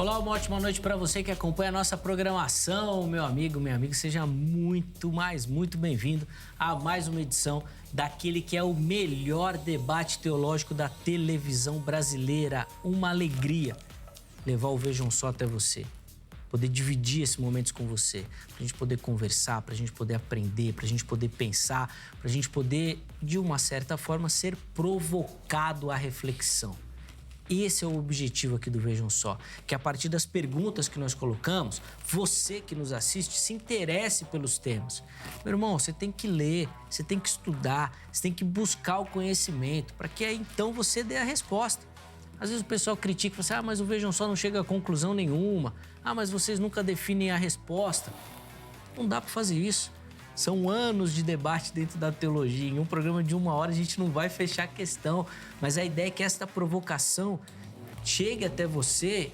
Olá, uma ótima noite para você que acompanha a nossa programação, meu amigo, minha amiga. Seja muito bem-vindo a mais uma edição daquele que é o melhor debate teológico da televisão brasileira. Uma alegria levar o Vejam Só até você, poder dividir esses momentos com você, pra gente poder conversar, pra gente poder aprender, pra gente poder pensar, pra gente poder, de uma certa forma, ser provocado à reflexão. Esse é o objetivo aqui do Vejam Só, que a partir das perguntas que nós colocamos, você que nos assiste se interesse pelos temas. Meu irmão, você tem que ler, você tem que estudar, você tem que buscar o conhecimento, para que aí, então você dê a resposta. Às vezes o pessoal critica e fala assim, mas o Vejam Só não chega a conclusão nenhuma, mas vocês nunca definem a resposta. Não dá para fazer isso. São anos de debate dentro da teologia. Em um programa de 1 hora a gente não vai fechar a questão. Mas a ideia é que esta provocação chegue até você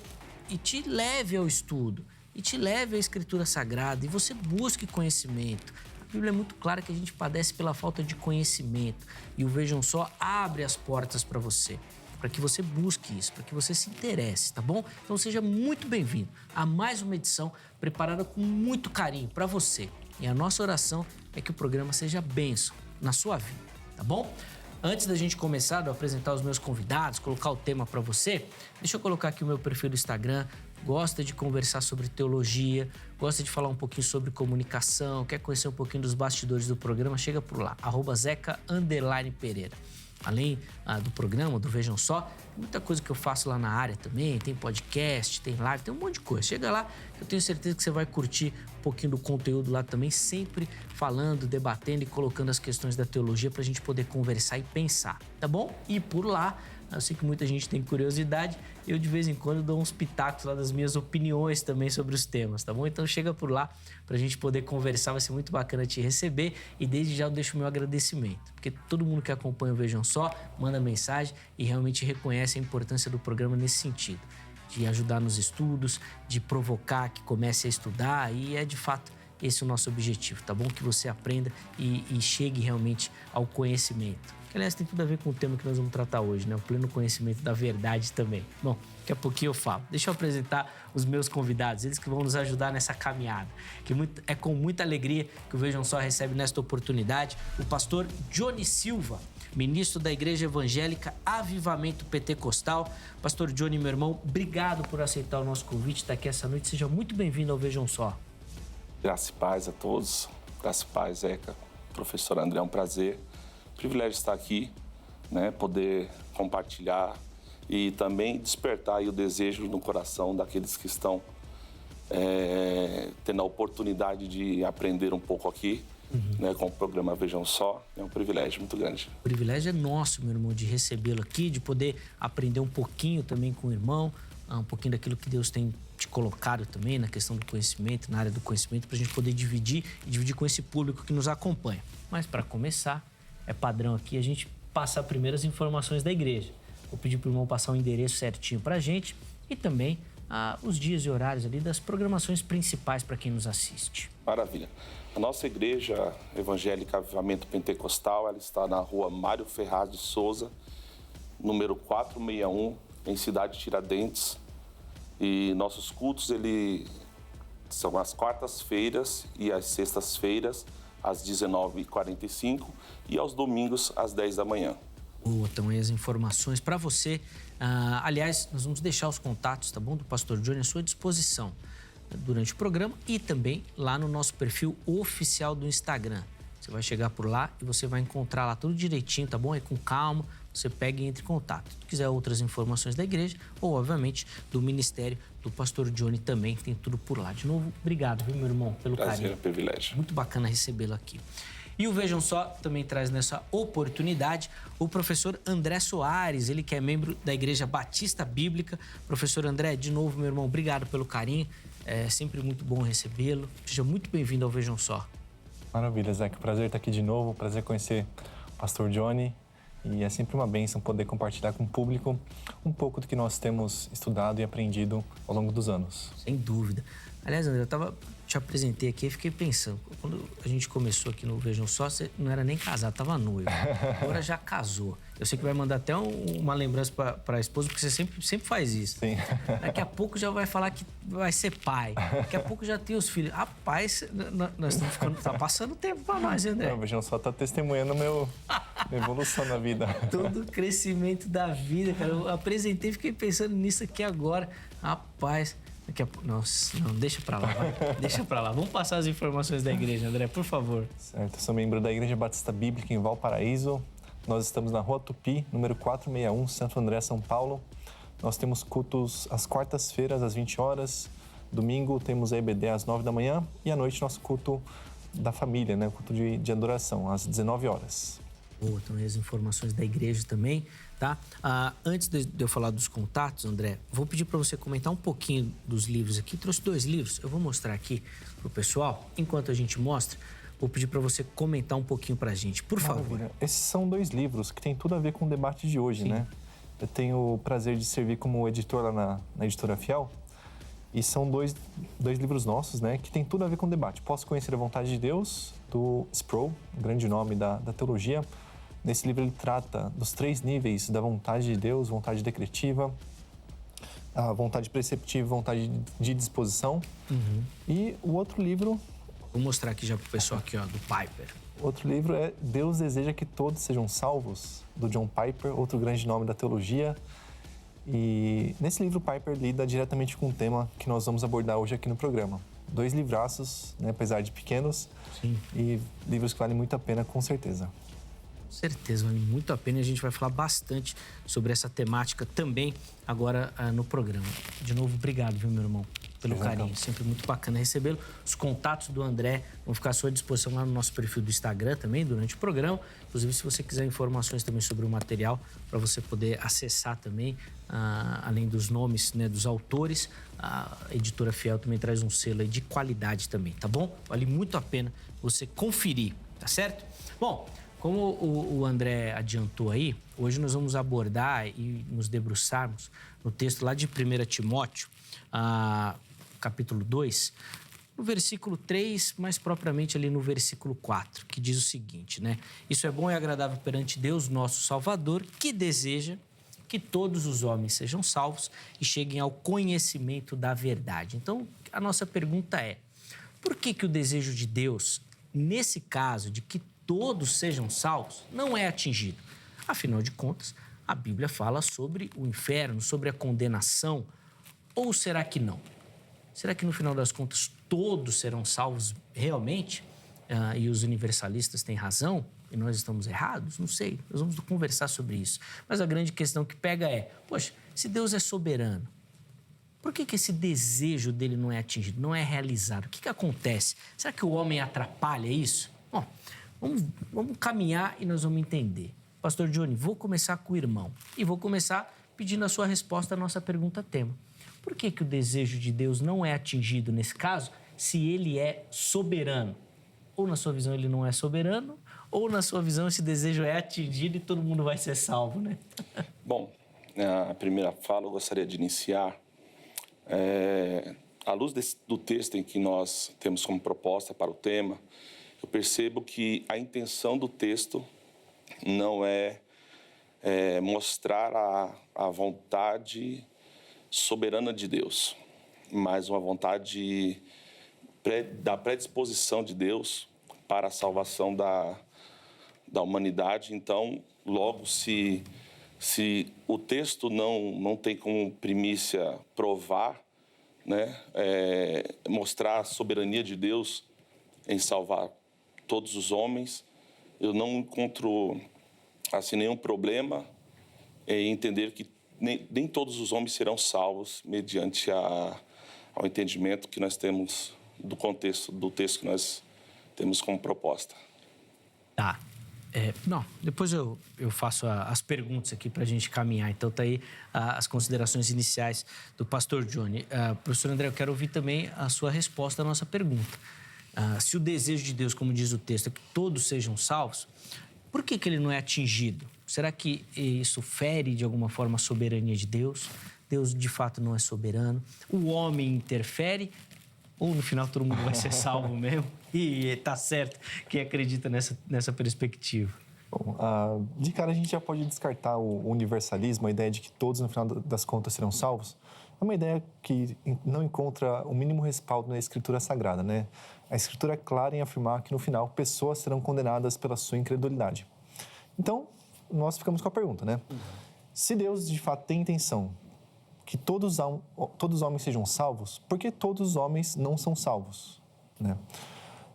e te leve ao estudo. E te leve à Escritura Sagrada. E você busque conhecimento. A Bíblia é muito clara que a gente padece pela falta de conhecimento. E o Vejam Só abre as portas para você. Para que você busque isso, para que você se interesse, tá bom? Então seja muito bem-vindo a mais uma edição preparada com muito carinho para você. E a nossa oração é que o programa seja bênção na sua vida, tá bom? Antes da gente começar, de eu apresentar os meus convidados, colocar o tema para você, deixa eu colocar aqui o meu perfil do Instagram. Gosta de conversar sobre teologia, gosta de falar um pouquinho sobre comunicação, quer conhecer um pouquinho dos bastidores do programa, chega por lá, @Zeca_Pereira. Além do programa, do Vejam Só, muita coisa que eu faço lá na área também, tem podcast, tem live, tem um monte de coisa. Chega lá, eu tenho certeza que você vai curtir um pouquinho do conteúdo lá também, sempre falando, debatendo e colocando as questões da teologia pra gente poder conversar e pensar, tá bom? E por lá, eu sei que muita gente tem curiosidade, eu de vez em quando dou uns pitacos lá das minhas opiniões também sobre os temas, tá bom? Então chega por lá pra gente poder conversar, vai ser muito bacana te receber e desde já eu deixo o meu agradecimento, porque todo mundo que acompanha o Vejam Só manda mensagem e realmente reconhece a importância do programa nesse sentido, de ajudar nos estudos, de provocar que comece a estudar e é de fato esse o nosso objetivo, tá bom? Que você aprenda e chegue realmente ao conhecimento. Que, aliás, tem tudo a ver com o tema que nós vamos tratar hoje, né? O pleno conhecimento da verdade também. Bom, daqui a pouquinho eu falo. Deixa eu apresentar os meus convidados, eles que vão nos ajudar nessa caminhada. Que é com muita alegria que o Vejam Só recebe nesta oportunidade o pastor Johnny Silva, ministro da Igreja Evangélica Avivamento Pentecostal. Pastor Johnny, meu irmão, obrigado por aceitar o nosso convite, estar aqui essa noite. Seja muito bem-vindo ao Vejam Só. Graça e paz a todos. Graça e paz, Zeca. Professor André, é um prazer. Privilégio estar aqui, né? Poder compartilhar e também despertar aí o desejo no coração daqueles que estão tendo a oportunidade de aprender um pouco aqui, né? Com o programa Vejam Só. É um privilégio muito grande. O privilégio é nosso, meu irmão, de recebê-lo aqui, de poder aprender um pouquinho também com o irmão, um pouquinho daquilo que Deus tem te colocado também na questão do conhecimento, na área do conhecimento, para a gente poder dividir com esse público que nos acompanha. Mas para começar, é padrão aqui a gente passar primeiro as informações da igreja. Vou pedir para o irmão passar o endereço certinho para a gente e também os dias e horários ali das programações principais para quem nos assiste. Maravilha. A nossa igreja evangélica Avivamento Pentecostal, ela está na rua Mário Ferraz de Souza, número 461, em Cidade Tiradentes. E nossos cultos, são às quartas-feiras e às sextas-feiras, às 19h45 e aos domingos, às 10 da manhã. Então aí as informações para você. Aliás, nós vamos deixar os contatos, tá bom, do pastor Johnny à sua disposição durante o programa e também lá no nosso perfil oficial do Instagram. Você vai chegar por lá e você vai encontrar lá tudo direitinho, tá bom? Aí com calma, você pega e entre em contato. Se quiser outras informações da igreja ou, obviamente, do ministério do pastor Johnny também, tem tudo por lá. De novo, obrigado, viu, meu irmão, pelo carinho. Prazer, privilégio. Muito bacana recebê-lo aqui. E o Vejam Só também traz nessa oportunidade o professor André Soares, ele que é membro da Igreja Batista Bíblica. Professor André, de novo, meu irmão, obrigado pelo carinho. É sempre muito bom recebê-lo. Seja muito bem-vindo ao Vejam Só. Maravilha, Zeca. Prazer estar aqui de novo, prazer conhecer o pastor Johnny. E é sempre uma bênção poder compartilhar com o público um pouco do que nós temos estudado e aprendido ao longo dos anos. Sem dúvida. Aliás, André, te apresentei aqui e fiquei pensando. Quando a gente começou aqui no Vejam Só, você não era nem casado, tava noivo. Agora já casou. Eu sei que vai mandar até uma lembrança para a esposa, porque você sempre faz isso. Sim. Daqui a pouco já vai falar que vai ser pai. Daqui a pouco já tem os filhos. Rapaz, nós estamos ficando... Tá passando tempo para nós, hein, André? Não, o Vejam Só tá testemunhando minha evolução na vida. Todo o crescimento da vida, cara. Eu apresentei e fiquei pensando nisso aqui agora. Rapaz... Daqui a pouco... Nossa, não, deixa pra lá, vai. Deixa pra lá. Vamos passar as informações da igreja, André, por favor. Certo, eu sou membro da Igreja Batista Bíblica em Valparaíso. Nós estamos na Rua Tupi, número 461, Santo André, São Paulo. Nós temos cultos às quartas-feiras, às 20 horas. Domingo temos a EBD às 9 da manhã. E à noite, nosso culto da família, né? O culto de adoração, às 19 horas. Boa, então as informações da igreja também, tá? Antes de eu falar dos contatos, André, vou pedir para você comentar um pouquinho dos livros aqui. Trouxe 2 livros, eu vou mostrar aqui pro pessoal. Enquanto a gente mostra, vou pedir para você comentar um pouquinho pra gente, por favor. Maravilha. Esses são 2 livros que têm tudo a ver com o debate de hoje, né? Eu tenho o prazer de servir como editor lá na Editora Fiel. E são dois livros nossos, né? Que tem tudo a ver com o debate. Posso Conhecer a Vontade de Deus, do Sproul, um grande nome da teologia. Nesse livro ele trata dos 3 níveis da vontade de Deus: vontade decretiva, a vontade preceptiva, vontade de disposição. E o outro livro... Vou mostrar aqui já pro pessoal aqui, ó, do Piper. Outro livro é Deus Deseja que Todos Sejam Salvos, do John Piper, outro grande nome da teologia. E nesse livro Piper lida diretamente com o tema que nós vamos abordar hoje aqui no programa. 2 livraços, né, apesar de pequenos. Sim. E livros que valem muito a pena, com certeza. Certeza, vale muito a pena e a gente vai falar bastante sobre essa temática também agora no programa. De novo, obrigado, viu, meu irmão, pelo carinho. Sempre muito bacana recebê-lo. Os contatos do André vão ficar à sua disposição lá no nosso perfil do Instagram também, durante o programa. Inclusive, se você quiser informações também sobre o material, para você poder acessar também, além dos nomes, né, dos autores, a Editora Fiel também traz um selo aí de qualidade também, tá bom? Vale muito a pena você conferir, tá certo? Bom... Como o André adiantou aí, hoje nós vamos abordar e nos debruçarmos no texto lá de 1 Timóteo, capítulo 2, no versículo 3, mais propriamente ali no versículo 4, que diz o seguinte, né? Isso é bom e agradável perante Deus, nosso Salvador, que deseja que todos os homens sejam salvos e cheguem ao conhecimento da verdade. Então, a nossa pergunta é, por que o desejo de Deus, nesse caso de que todos sejam salvos, não é atingido? Afinal de contas, a Bíblia fala sobre o inferno, sobre a condenação. Ou será que não? Será que no final das contas todos serão salvos realmente? E os universalistas têm razão e nós estamos errados? Não sei, nós vamos conversar sobre isso. Mas a grande questão que pega é, poxa, se Deus é soberano, por que esse desejo dele não é atingido, não é realizado? O que acontece? Será que o homem atrapalha isso? Bom, vamos caminhar e nós vamos entender. Pastor Johnny, vou começar com o irmão. E vou começar pedindo a sua resposta à nossa pergunta tema. Por que o desejo de Deus não é atingido nesse caso, se ele é soberano? Ou na sua visão ele não é soberano, ou na sua visão esse desejo é atingido e todo mundo vai ser salvo, né? Bom, a primeira fala eu gostaria de iniciar à luz do texto em que nós temos como proposta para o tema. Eu percebo que a intenção do texto não é mostrar a vontade soberana de Deus, mas uma vontade da predisposição de Deus para a salvação da humanidade. Então, logo, se o texto não tem como primícia provar, né, mostrar a soberania de Deus em salvar todos os homens, eu não encontro assim nenhum problema em entender que nem todos os homens serão salvos mediante ao entendimento que nós temos do contexto do texto que nós temos como proposta. Tá. Não, depois eu faço as perguntas aqui para a gente caminhar. Então, tá aí as considerações iniciais do pastor Johnny. Professor André, eu quero ouvir também a sua resposta à nossa pergunta. Se o desejo de Deus, como diz o texto, é que todos sejam salvos, por que ele não é atingido? Será que isso fere de alguma forma a soberania de Deus? Deus, de fato, não é soberano? O homem interfere? Ou no final todo mundo vai ser salvo mesmo? E tá certo quem acredita nessa perspectiva. Bom, de cara a gente já pode descartar o universalismo, a ideia de que todos, no final das contas, serão salvos. É uma ideia que não encontra o mínimo respaldo na Escritura Sagrada, né? A Escritura é clara em afirmar que, no final, pessoas serão condenadas pela sua incredulidade. Então, nós ficamos com a pergunta, né? Se Deus, de fato, tem intenção que todos os homens sejam salvos, por que todos os homens não são salvos, né?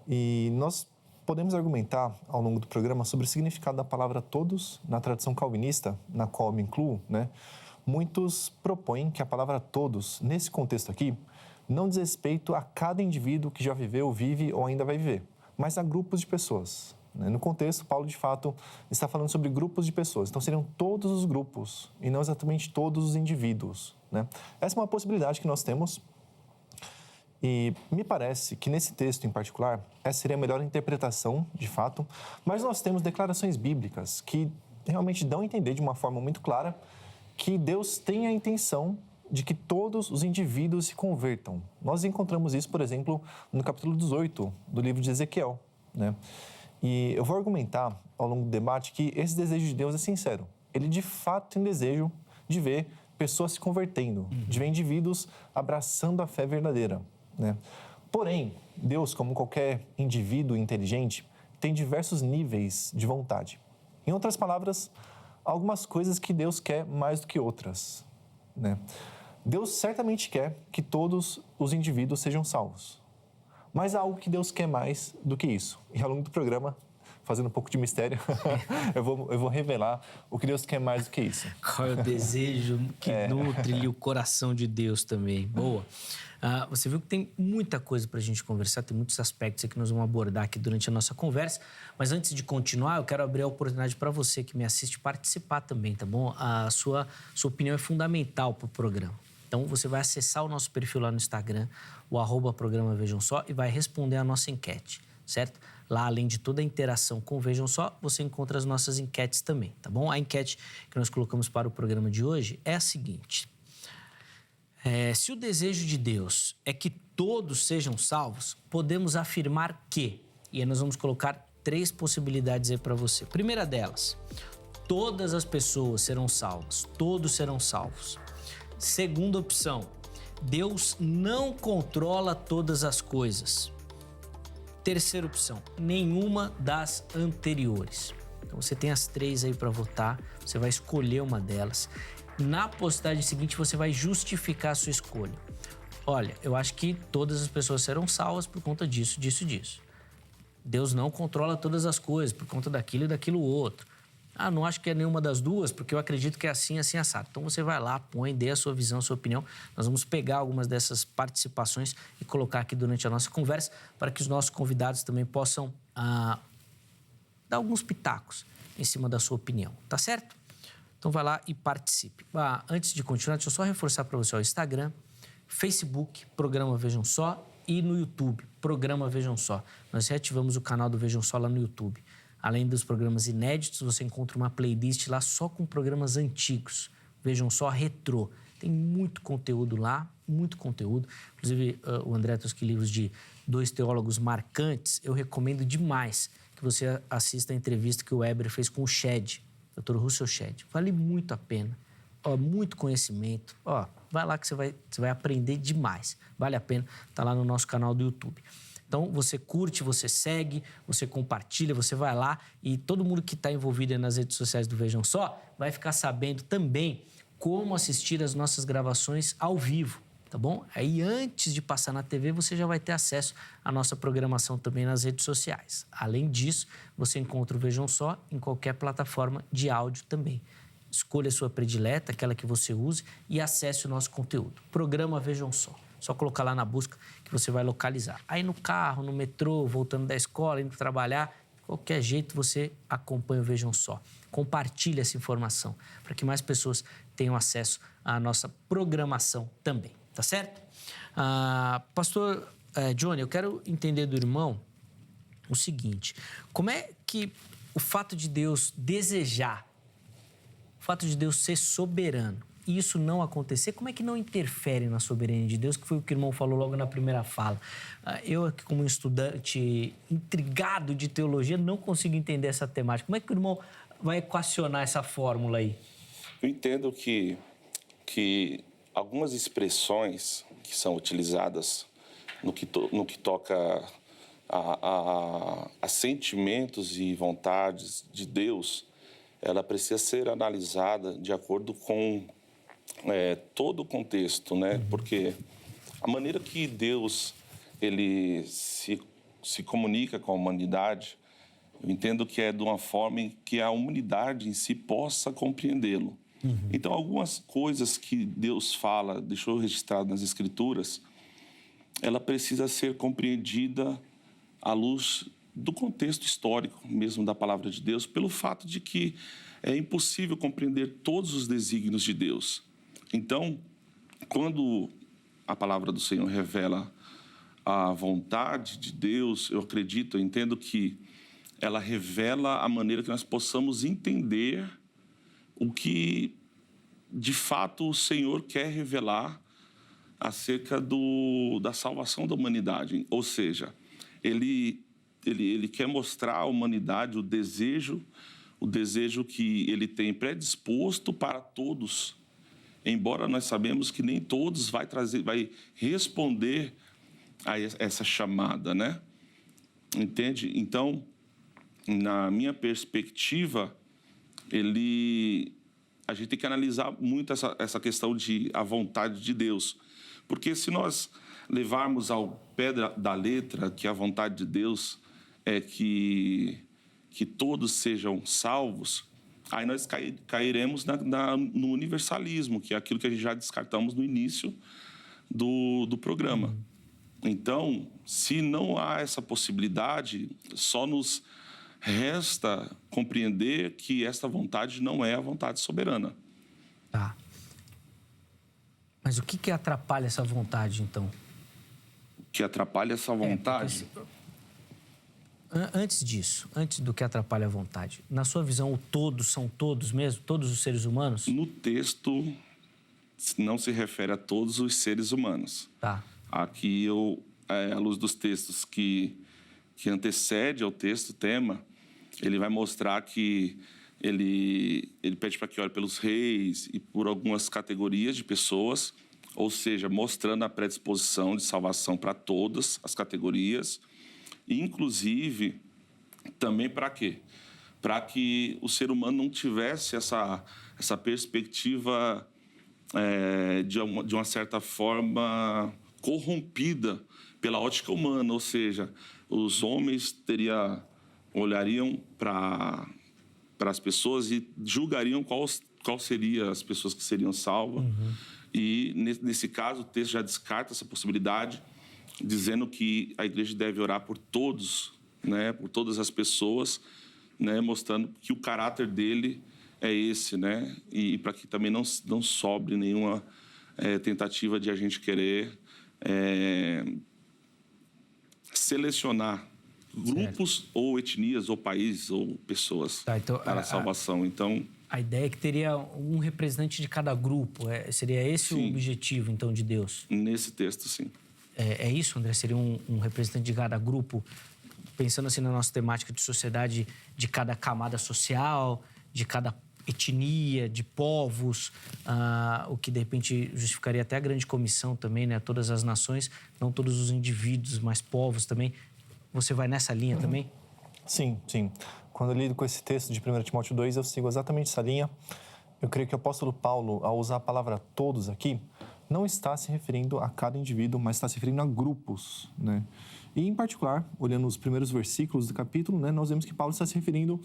E nós podemos argumentar, ao longo do programa, sobre o significado da palavra todos na tradição calvinista, na qual eu me incluo, né? Muitos propõem que a palavra todos, nesse contexto aqui, não diz respeito a cada indivíduo que já viveu, vive ou ainda vai viver, mas a grupos de pessoas. No contexto, Paulo, de fato, está falando sobre grupos de pessoas. Então, seriam todos os grupos e não exatamente todos os indivíduos, né? Essa é uma possibilidade que nós temos e me parece que, nesse texto em particular, essa seria a melhor interpretação, de fato, mas nós temos declarações bíblicas que realmente dão a entender de uma forma muito clara que Deus tem a intenção de que todos os indivíduos se convertam. Nós encontramos isso, por exemplo, no capítulo 18 do livro de Ezequiel, né? E eu vou argumentar ao longo do debate que esse desejo de Deus é sincero. Ele, de fato, tem desejo de ver pessoas se convertendo, de ver indivíduos abraçando a fé verdadeira, né? Porém, Deus, como qualquer indivíduo inteligente, tem diversos níveis de vontade. Em outras palavras, há algumas coisas que Deus quer mais do que outras, né? Deus certamente quer que todos os indivíduos sejam salvos. Mas há algo que Deus quer mais do que isso. E ao longo do programa, fazendo um pouco de mistério, eu vou revelar o que Deus quer mais do que isso. Qual é o desejo que nutre o coração de Deus também. Boa. Você viu que tem muita coisa para a gente conversar, tem muitos aspectos aqui que nós vamos abordar aqui durante a nossa conversa. Mas antes de continuar, eu quero abrir a oportunidade para você que me assiste participar também, tá bom? A sua opinião é fundamental para o programa. Então, você vai acessar o nosso perfil lá no Instagram, o @programa Vejam Só, e vai responder a nossa enquete, certo? Lá, além de toda a interação com o Vejam Só, você encontra as nossas enquetes também, tá bom? A enquete que nós colocamos para o programa de hoje é a seguinte. Se o desejo de Deus é que todos sejam salvos, podemos afirmar que... E aí nós vamos colocar 3 possibilidades aí para você. Primeira delas, todas as pessoas serão salvas, todos serão salvos. Segunda opção, Deus não controla todas as coisas. Terceira opção, nenhuma das anteriores. Então você tem as 3 aí para votar, você vai escolher uma delas. Na postagem seguinte você vai justificar a sua escolha. Olha, eu acho que todas as pessoas serão salvas por conta disso, disso e disso. Deus não controla todas as coisas por conta daquilo e daquilo outro. Não acho que é nenhuma das duas, porque eu acredito que é assim, assim, assado. Então, você vai lá, põe, dê a sua visão, a sua opinião. Nós vamos pegar algumas dessas participações e colocar aqui durante a nossa conversa para que os nossos convidados também possam dar alguns pitacos em cima da sua opinião, tá certo? Então, vai lá e participe. Antes de continuar, deixa eu só reforçar para você o Instagram, Facebook, Programa Vejam Só, e no YouTube, Programa Vejam Só. Nós reativamos o canal do Vejam Só lá no YouTube. Além dos programas inéditos, você encontra uma playlist lá só com programas antigos. Vejam Só Retrô. Tem muito conteúdo lá, muito conteúdo. Inclusive, o André Toski, livros de 2 teólogos marcantes, eu recomendo demais que você assista a entrevista que o Weber fez com o Shedd, Dr. Russell Shedd. Vale muito a pena. Muito conhecimento. Vai lá que você vai aprender demais. Vale a pena. Está lá no nosso canal do YouTube. Então, você curte, você segue, você compartilha, você vai lá e todo mundo que está envolvido nas redes sociais do Vejam Só vai ficar sabendo também como assistir as nossas gravações ao vivo, tá bom? Aí, antes de passar na TV, você já vai ter acesso à nossa programação também nas redes sociais. Além disso, você encontra o Vejam Só em qualquer plataforma de áudio também. Escolha a sua predileta, aquela que você use, e acesse o nosso conteúdo. Programa Vejam Só. Só colocar lá na busca que você vai localizar. Aí no carro, no metrô, voltando da escola, indo trabalhar, de qualquer jeito você acompanha o Vejam Só. Compartilhe essa informação para que mais pessoas tenham acesso à nossa programação também, tá certo? Pastor Johnny, eu quero entender do irmão o seguinte, como é que o fato de Deus desejar, o fato de Deus ser soberano, isso não acontecer, como é que não interfere na soberania de Deus, que foi o que o irmão falou logo na primeira fala? Eu aqui, como um estudante intrigado de teologia, não consigo entender essa temática. Como é que o irmão vai equacionar essa fórmula aí? Eu entendo que algumas expressões que são utilizadas no que toca a sentimentos e vontades de Deus, ela precisa ser analisada de acordo com todo o contexto, né? Porque a maneira que Deus ele se comunica com a humanidade, eu entendo que é de uma forma em que a humanidade em si possa compreendê-lo. Então, algumas coisas que Deus fala, deixou registrado nas Escrituras, ela precisa ser compreendida à luz do contexto histórico mesmo da palavra de Deus, pelo fato de que é impossível compreender todos os desígnios de Deus. Então, quando a palavra do Senhor revela a vontade de Deus, eu entendo que ela revela a maneira que nós possamos entender o que, de fato, o Senhor quer revelar acerca da salvação da humanidade. Ou seja, ele quer mostrar à humanidade o desejo que ele tem predisposto para todos, embora nós sabemos que nem todos vai responder a essa chamada, né? Entende? Então, na minha perspectiva, a gente tem que analisar muito essa questão de a vontade de Deus. Porque se nós levarmos ao pé da letra que a vontade de Deus é que todos sejam salvos, aí nós cairemos no universalismo, que é aquilo que a gente já descartamos no início do programa. Então, se não há essa possibilidade, só nos resta compreender que esta vontade não é a vontade soberana. Tá. Mas o que atrapalha essa vontade, então? O que atrapalha essa vontade? Antes disso, antes do que atrapalha a vontade, na sua visão, o todos são todos mesmo? Todos os seres humanos? No texto, não se refere a todos os seres humanos. Tá. Aqui, à luz dos textos que antecede ao texto tema, ele vai mostrar que ele pede para que olhe pelos reis e por algumas categorias de pessoas, ou seja, mostrando a predisposição de salvação para todas as categorias, e inclusive também para quê? Para que o ser humano não tivesse essa perspectiva de uma certa forma corrompida pela ótica humana, ou seja, os homens olhariam para as pessoas e julgariam qual seria as pessoas que seriam salvas. E, nesse caso, o texto já descarta essa possibilidade, dizendo que a igreja deve orar por todos, né, por todas as pessoas, né, mostrando que o caráter dele é esse, né, e para que também não sobre nenhuma tentativa de a gente querer selecionar grupos ou etnias ou países ou pessoas para a salvação. Então, a ideia é que teria um representante de cada grupo. Seria esse o objetivo, então, de Deus? Nesse texto, sim. É isso, André? Seria um representante de cada grupo? Pensando assim na nossa temática de sociedade, de cada camada social, de cada etnia, de povos, o que, de repente, justificaria até a grande comissão também, né? Todas as nações, não todos os indivíduos, mas povos também. Você vai nessa linha também? Sim, sim. Quando eu lido com esse texto de 1 Timóteo 2, eu sigo exatamente essa linha. Eu creio que o apóstolo Paulo, ao usar a palavra todos aqui, não está se referindo a cada indivíduo, mas está se referindo a grupos, né? E, em particular, olhando os primeiros versículos do capítulo, né, nós vemos que Paulo está se referindo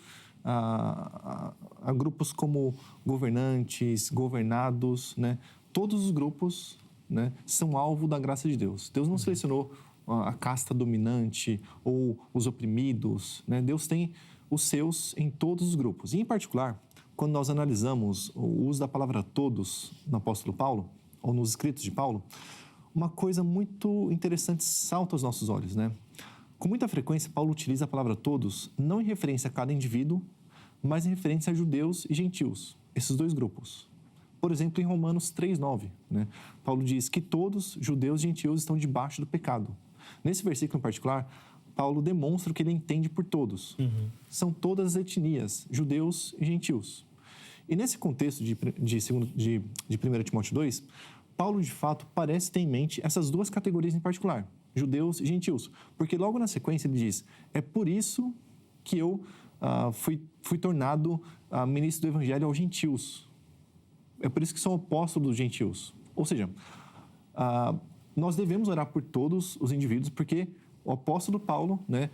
a grupos como governantes, governados, né? Todos os grupos, né, são alvo da graça de Deus. Deus não selecionou a casta dominante ou os oprimidos, né? Deus tem os seus em todos os grupos. E, em particular, quando nós analisamos o uso da palavra todos no apóstolo Paulo, ou nos escritos de Paulo, uma coisa muito interessante salta aos nossos olhos, né? Com muita frequência, Paulo utiliza a palavra todos não em referência a cada indivíduo, mas em referência a judeus e gentios, esses dois grupos. Por exemplo, em Romanos 3:9, né? Paulo diz que todos, judeus e gentios, estão debaixo do pecado. Nesse versículo em particular, Paulo demonstra o que ele entende por todos. São todas as etnias, judeus e gentios. E nesse contexto de 1 Timóteo 2, Paulo, de fato, parece ter em mente essas duas categorias em particular, judeus e gentios. Porque logo na sequência ele diz, é por isso que eu fui tornado ministro do evangelho aos gentios. É por isso que sou apóstolo dos gentios. Ou seja, nós devemos orar por todos os indivíduos, porque o apóstolo Paulo, né,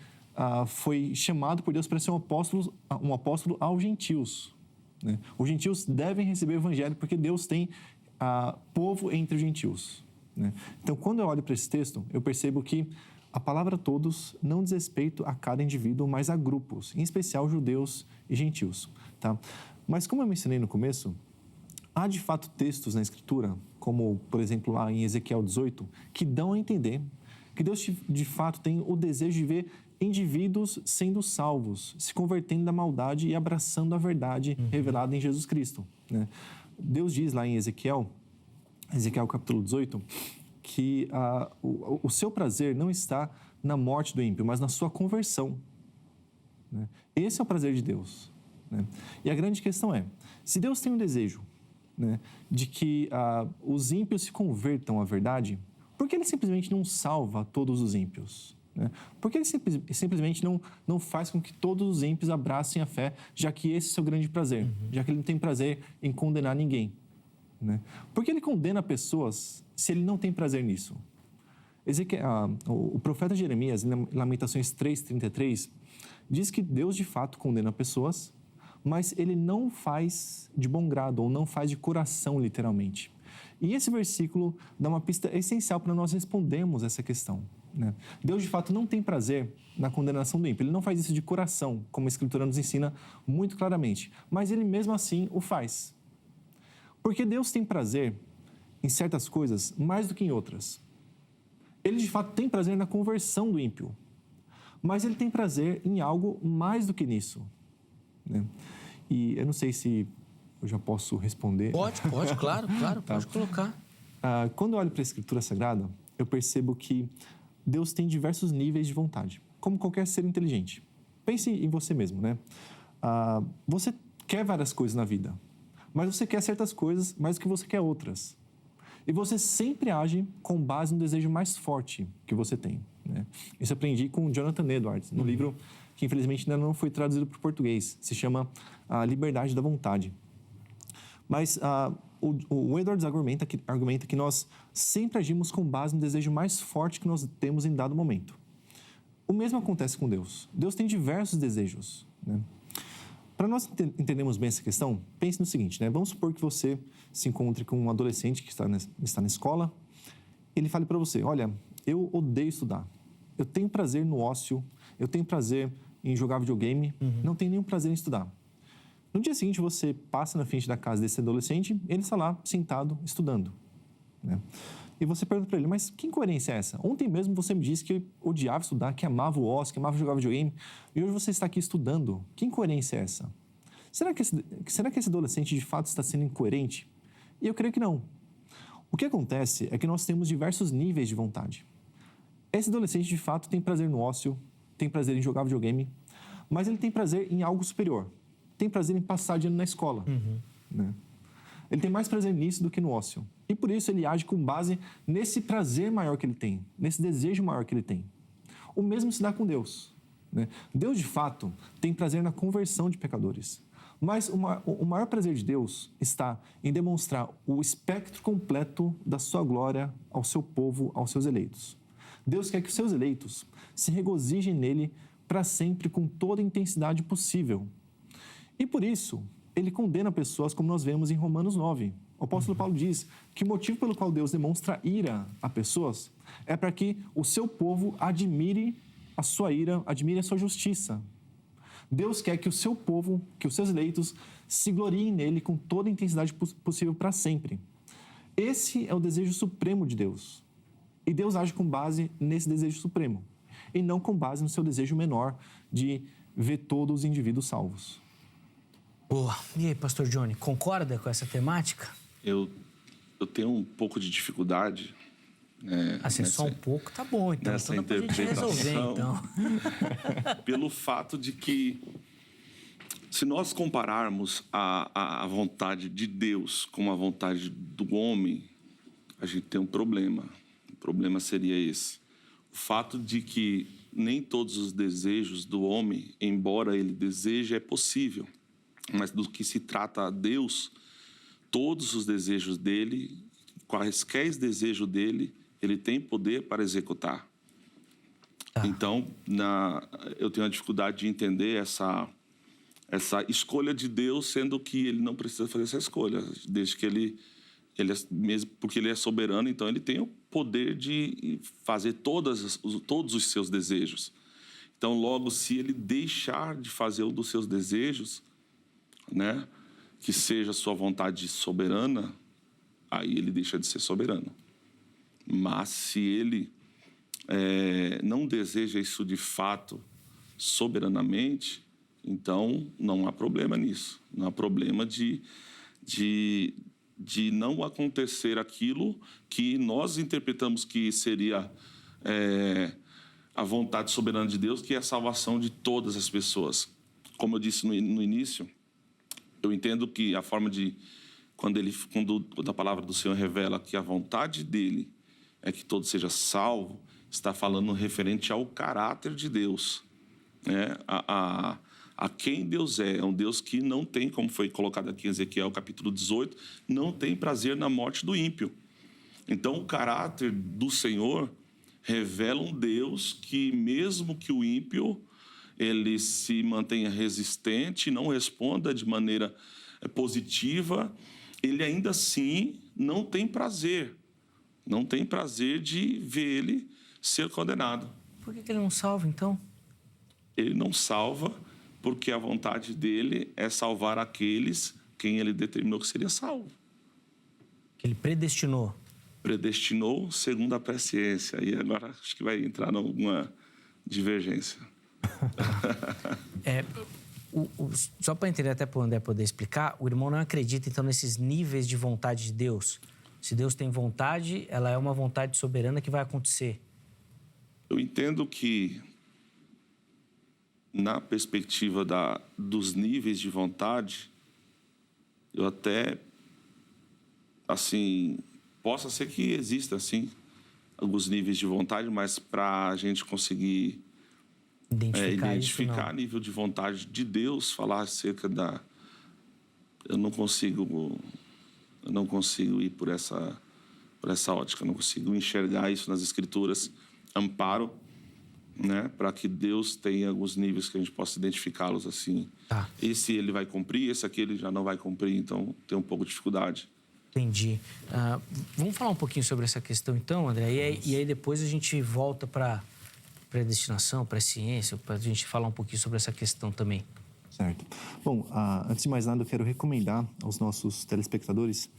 foi chamado por Deus para ser um apóstolo aos gentios. Né? Os gentios devem receber o evangelho porque Deus tem povo entre os gentios. Né? Então, quando eu olho para esse texto, eu percebo que a palavra todos não diz respeito a cada indivíduo, mas a grupos, em especial judeus e gentios. Tá? Mas como eu mencionei no começo, há de fato textos na Escritura, como, por exemplo, lá em Ezequiel 18, que dão a entender que Deus, de fato, tem o desejo de ver indivíduos sendo salvos, se convertendo da maldade e abraçando a verdade revelada em Jesus Cristo. Né? Deus diz lá em Ezequiel capítulo 18, que o seu prazer não está na morte do ímpio, mas na sua conversão. Né? Esse é o prazer de Deus. Né? E a grande questão é, se Deus tem um desejo, né, de que os ímpios se convertam à verdade, por que Ele simplesmente não salva todos os ímpios? Né? Por que Ele simplesmente não faz com que todos os ímpios abracem a fé, já que esse é o seu grande prazer, já que Ele não tem prazer em condenar ninguém? Né? Por que Ele condena pessoas se Ele não tem prazer nisso? O profeta Jeremias, em Lamentações 3:33, diz que Deus de fato condena pessoas, mas Ele não faz de bom grado, ou não faz de coração, literalmente. E esse versículo dá uma pista essencial para nós respondermos essa questão. Né? Deus, de fato, não tem prazer na condenação do ímpio. Ele não faz isso de coração, como a Escritura nos ensina muito claramente. Mas Ele, mesmo assim, o faz. Porque Deus tem prazer em certas coisas mais do que em outras. Ele, de fato, tem prazer na conversão do ímpio. Mas Ele tem prazer em algo mais do que nisso. Né? E eu não sei se eu já posso responder. Pode, claro, pode colocar. Quando eu olho para a Escritura Sagrada, eu percebo que Deus tem diversos níveis de vontade, como qualquer ser inteligente. Pense em você mesmo, né? Você quer várias coisas na vida, mas você quer certas coisas mais do que você quer outras. E você sempre age com base no desejo mais forte que você tem. Né? Isso eu aprendi com Jonathan Edwards, no livro que infelizmente ainda não foi traduzido para o português. Se chama A Liberdade da Vontade. Mas o Edwards argumenta que nós sempre agimos com base no desejo mais forte que nós temos em dado momento. O mesmo acontece com Deus. Deus tem diversos desejos. Né? Para nós entendermos bem essa questão, pense no seguinte, né? Vamos supor que você se encontre com um adolescente que está na escola, ele fale para você, olha, eu odeio estudar, eu tenho prazer no ócio, eu tenho prazer em jogar videogame, não tenho nenhum prazer em estudar. No dia seguinte, você passa na frente da casa desse adolescente e ele está lá, sentado, estudando. Né? E você pergunta para ele, mas que incoerência é essa? Ontem mesmo você me disse que odiava estudar, que amava o ócio, que amava jogar videogame, e hoje você está aqui estudando. Que incoerência é essa? Será que esse adolescente de fato está sendo incoerente? E eu creio que não. O que acontece é que nós temos diversos níveis de vontade. Esse adolescente de fato tem prazer no ócio, tem prazer em jogar videogame, mas ele tem prazer em algo superior. Tem prazer em passar de ano na escola. Né? Ele tem mais prazer nisso do que no ócio. E por isso ele age com base nesse prazer maior que ele tem, nesse desejo maior que ele tem. O mesmo se dá com Deus. Né? Deus, de fato, tem prazer na conversão de pecadores. Mas o maior prazer de Deus está em demonstrar o espectro completo da sua glória ao seu povo, aos seus eleitos. Deus quer que os seus eleitos se regozijem nele para sempre com toda a intensidade possível. E por isso, ele condena pessoas como nós vemos em Romanos 9. O apóstolo Paulo diz que o motivo pelo qual Deus demonstra ira a pessoas é para que o seu povo admire a sua ira, admire a sua justiça. Deus quer que o seu povo, que os seus eleitos, se gloriem nele com toda a intensidade possível para sempre. Esse é o desejo supremo de Deus. E Deus age com base nesse desejo supremo, e não com base no seu desejo menor de ver todos os indivíduos salvos. Boa. E aí, pastor Johnny, concorda com essa temática? eu tenho um pouco de dificuldade. Assim, só um pouco, tá bom, então. Nessa Então dá pra gente resolver, então. Pelo fato de que, se nós compararmos a vontade de Deus com a vontade do homem, a gente tem um problema. O problema seria esse. O fato de que nem todos os desejos do homem, embora ele deseje, é possível. Mas do que se trata a Deus, todos os desejos dele, quaisquer desejos dele, ele tem poder para executar. Então, eu tenho a dificuldade de entender essa escolha de Deus, sendo que ele não precisa fazer essa escolha, desde que ele mesmo porque ele é soberano, então ele tem o poder de fazer todos os seus desejos. Então, logo, se ele deixar de fazer um dos seus desejos, né, que seja a sua vontade soberana, aí ele deixa de ser soberano. Mas se ele não deseja isso de fato soberanamente, então não há problema nisso. Não há problema de não acontecer aquilo que nós interpretamos que seria a vontade soberana de Deus, que é a salvação de todas as pessoas. Como eu disse no início, eu entendo que a forma de... Quando a palavra do Senhor revela que a vontade dele é que todo seja salvo, está falando referente ao caráter de Deus, né? A quem Deus é um Deus que não tem, como foi colocado aqui em Ezequiel, capítulo 18, não tem prazer na morte do ímpio. Então, o caráter do Senhor revela um Deus que, mesmo que o ímpio ele se mantenha resistente, não responda de maneira positiva, ele ainda assim não tem prazer de ver ele ser condenado. Por que ele não salva, então? Ele não salva porque a vontade dele é salvar aqueles quem ele determinou que seria salvo. Que ele predestinou. Predestinou segundo a presciência. E agora acho que vai entrar em alguma divergência. Só para entender, até para o André poder explicar, o irmão não acredita, então, nesses níveis de vontade de Deus. Se Deus tem vontade, ela é uma vontade soberana que vai acontecer. Eu entendo que, na perspectiva dos níveis de vontade, eu até, assim, possa ser que exista, assim, alguns níveis de vontade, mas para a gente conseguir identificar nível de vontade de Deus, falar acerca eu não consigo ir por essa ótica, eu não consigo enxergar isso nas Escrituras, amparo, né, para que Deus tenha alguns níveis que a gente possa identificá-los assim. Tá. Esse ele vai cumprir, esse aqui ele já não vai cumprir, então tem um pouco de dificuldade. Entendi. Vamos falar um pouquinho sobre essa questão, então, André? E aí depois a gente volta para predestinação, para ciência, para a gente falar um pouquinho sobre essa questão também. Certo. Bom, antes de mais nada, eu quero recomendar aos nossos telespectadores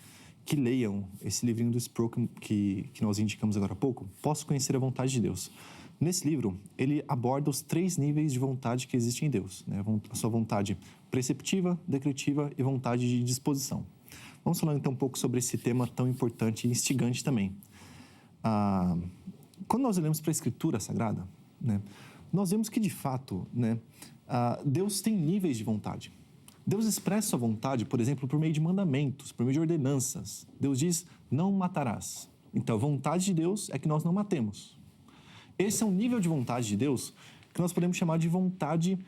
que leiam esse livrinho do Sproul que nós indicamos agora há pouco, Posso Conhecer a Vontade de Deus. Nesse livro, ele aborda os 3 níveis de vontade que existem em Deus, né? A sua vontade preceptiva, decretiva e vontade de disposição. Vamos falar então um pouco sobre esse tema tão importante e instigante também. Quando nós olhamos para a Escritura Sagrada, né, nós vemos que, de fato, né, Deus tem níveis de vontade. Deus expressa sua vontade, por exemplo, por meio de mandamentos, por meio de ordenanças. Deus diz, não matarás. Então, a vontade de Deus é que nós não matemos. Esse é um nível de vontade de Deus que nós podemos chamar de vontade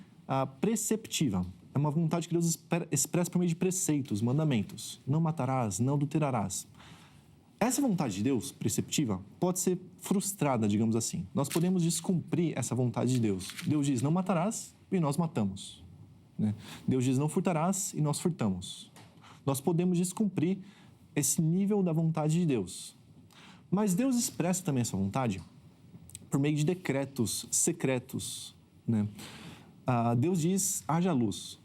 preceptiva. É uma vontade que Deus expressa por meio de preceitos, mandamentos. Não matarás, não adulterarás. Essa vontade de Deus, preceptiva, pode ser frustrada, digamos assim. Nós podemos descumprir essa vontade de Deus. Deus diz, não matarás, e nós matamos. Né? Deus diz, não furtarás, e nós furtamos. Nós podemos descumprir esse nível da vontade de Deus. Mas Deus expressa também essa vontade por meio de decretos secretos. Né? Deus diz, haja luz.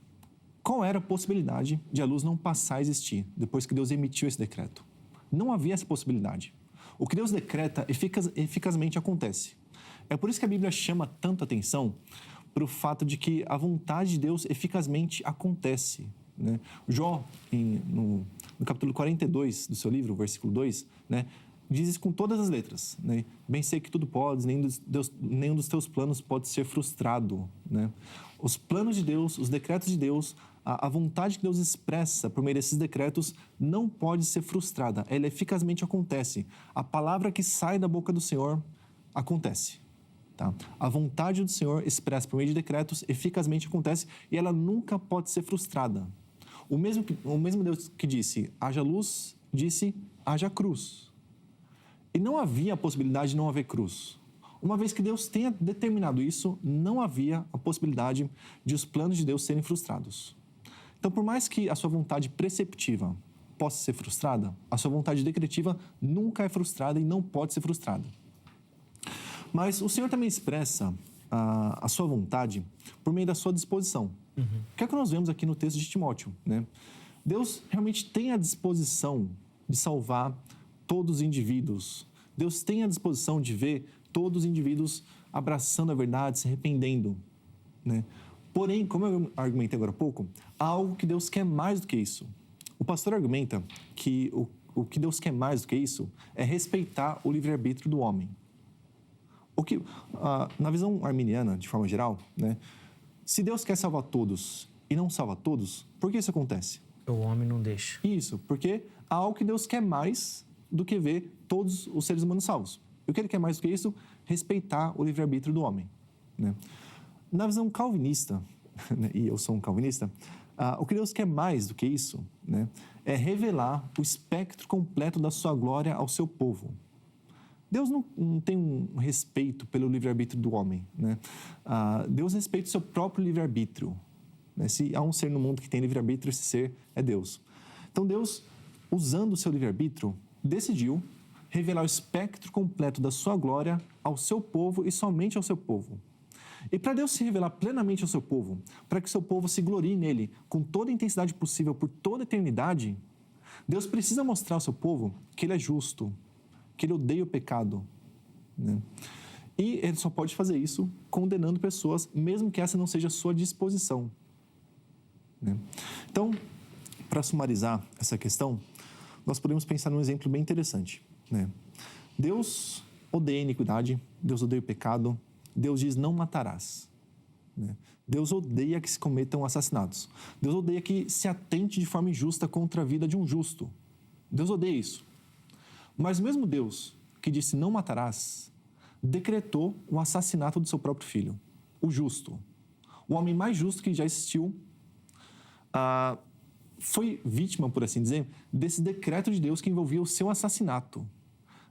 Qual era a possibilidade de a luz não passar a existir depois que Deus emitiu esse decreto? Não havia essa possibilidade. O que Deus decreta eficazmente acontece. É por isso que a Bíblia chama tanto atenção para o fato de que a vontade de Deus eficazmente acontece. né? Jó, no capítulo 42 do seu livro, versículo 2, né, diz isso com todas as letras, né? Bem sei que tudo podes, nenhum dos teus planos pode ser frustrado, né? Os planos de Deus, os decretos de Deus, a vontade que Deus expressa por meio desses decretos não pode ser frustrada. Ela eficazmente acontece. A palavra que sai da boca do Senhor acontece. Tá? A vontade do Senhor expressa por meio de decretos eficazmente acontece e ela nunca pode ser frustrada. O mesmo Deus que disse, haja luz, disse, haja cruz. E não havia a possibilidade de não haver cruz. Uma vez que Deus tenha determinado isso, não havia a possibilidade de os planos de Deus serem frustrados. Então, por mais que a sua vontade preceptiva possa ser frustrada, a sua vontade decretiva nunca é frustrada e não pode ser frustrada. Mas o Senhor também expressa a sua vontade por meio da sua disposição. O que é que nós vemos aqui no texto de Timóteo, né? Deus realmente tem a disposição de salvar todos os indivíduos. Deus tem a disposição de ver todos os indivíduos abraçando a verdade, se arrependendo, né? Porém, como eu argumentei agora há pouco, há algo que Deus quer mais do que isso. O pastor argumenta que o que Deus quer mais do que isso é respeitar o livre-arbítrio do homem. Na visão arminiana, de forma geral, né, se Deus quer salvar todos e não salva todos, por que isso acontece? O homem não deixa. Isso, porque há algo que Deus quer mais do que ver todos os seres humanos salvos. E o que ele quer mais do que isso? Respeitar o livre-arbítrio do homem, né? Na visão calvinista, né, e eu sou um calvinista, o que Deus quer mais do que isso, né, é revelar o espectro completo da sua glória ao seu povo. Deus não tem um respeito pelo livre-arbítrio do homem, né? Deus respeita o seu próprio livre-arbítrio, né? Se há um ser no mundo que tem livre-arbítrio, esse ser é Deus. Então, Deus, usando o seu livre-arbítrio, decidiu revelar o espectro completo da sua glória ao seu povo e somente ao seu povo. E para Deus se revelar plenamente ao seu povo, para que o seu povo se glorie nele com toda a intensidade possível por toda a eternidade, Deus precisa mostrar ao seu povo que ele é justo, que ele odeia o pecado, né? E ele só pode fazer isso condenando pessoas, mesmo que essa não seja a sua disposição, né? Então, para sumarizar essa questão, nós podemos pensar num exemplo bem interessante, né? Deus odeia a iniquidade, Deus odeia o pecado, Deus diz não matarás, né? Deus odeia que se cometam assassinatos. Deus odeia que se atente de forma injusta contra a vida de um justo. Deus odeia isso. Mas mesmo Deus, que disse não matarás, decretou o assassinato do seu próprio filho, o justo. O homem mais justo que já existiu foi vítima, por assim dizer, desse decreto de Deus que envolvia o seu assassinato.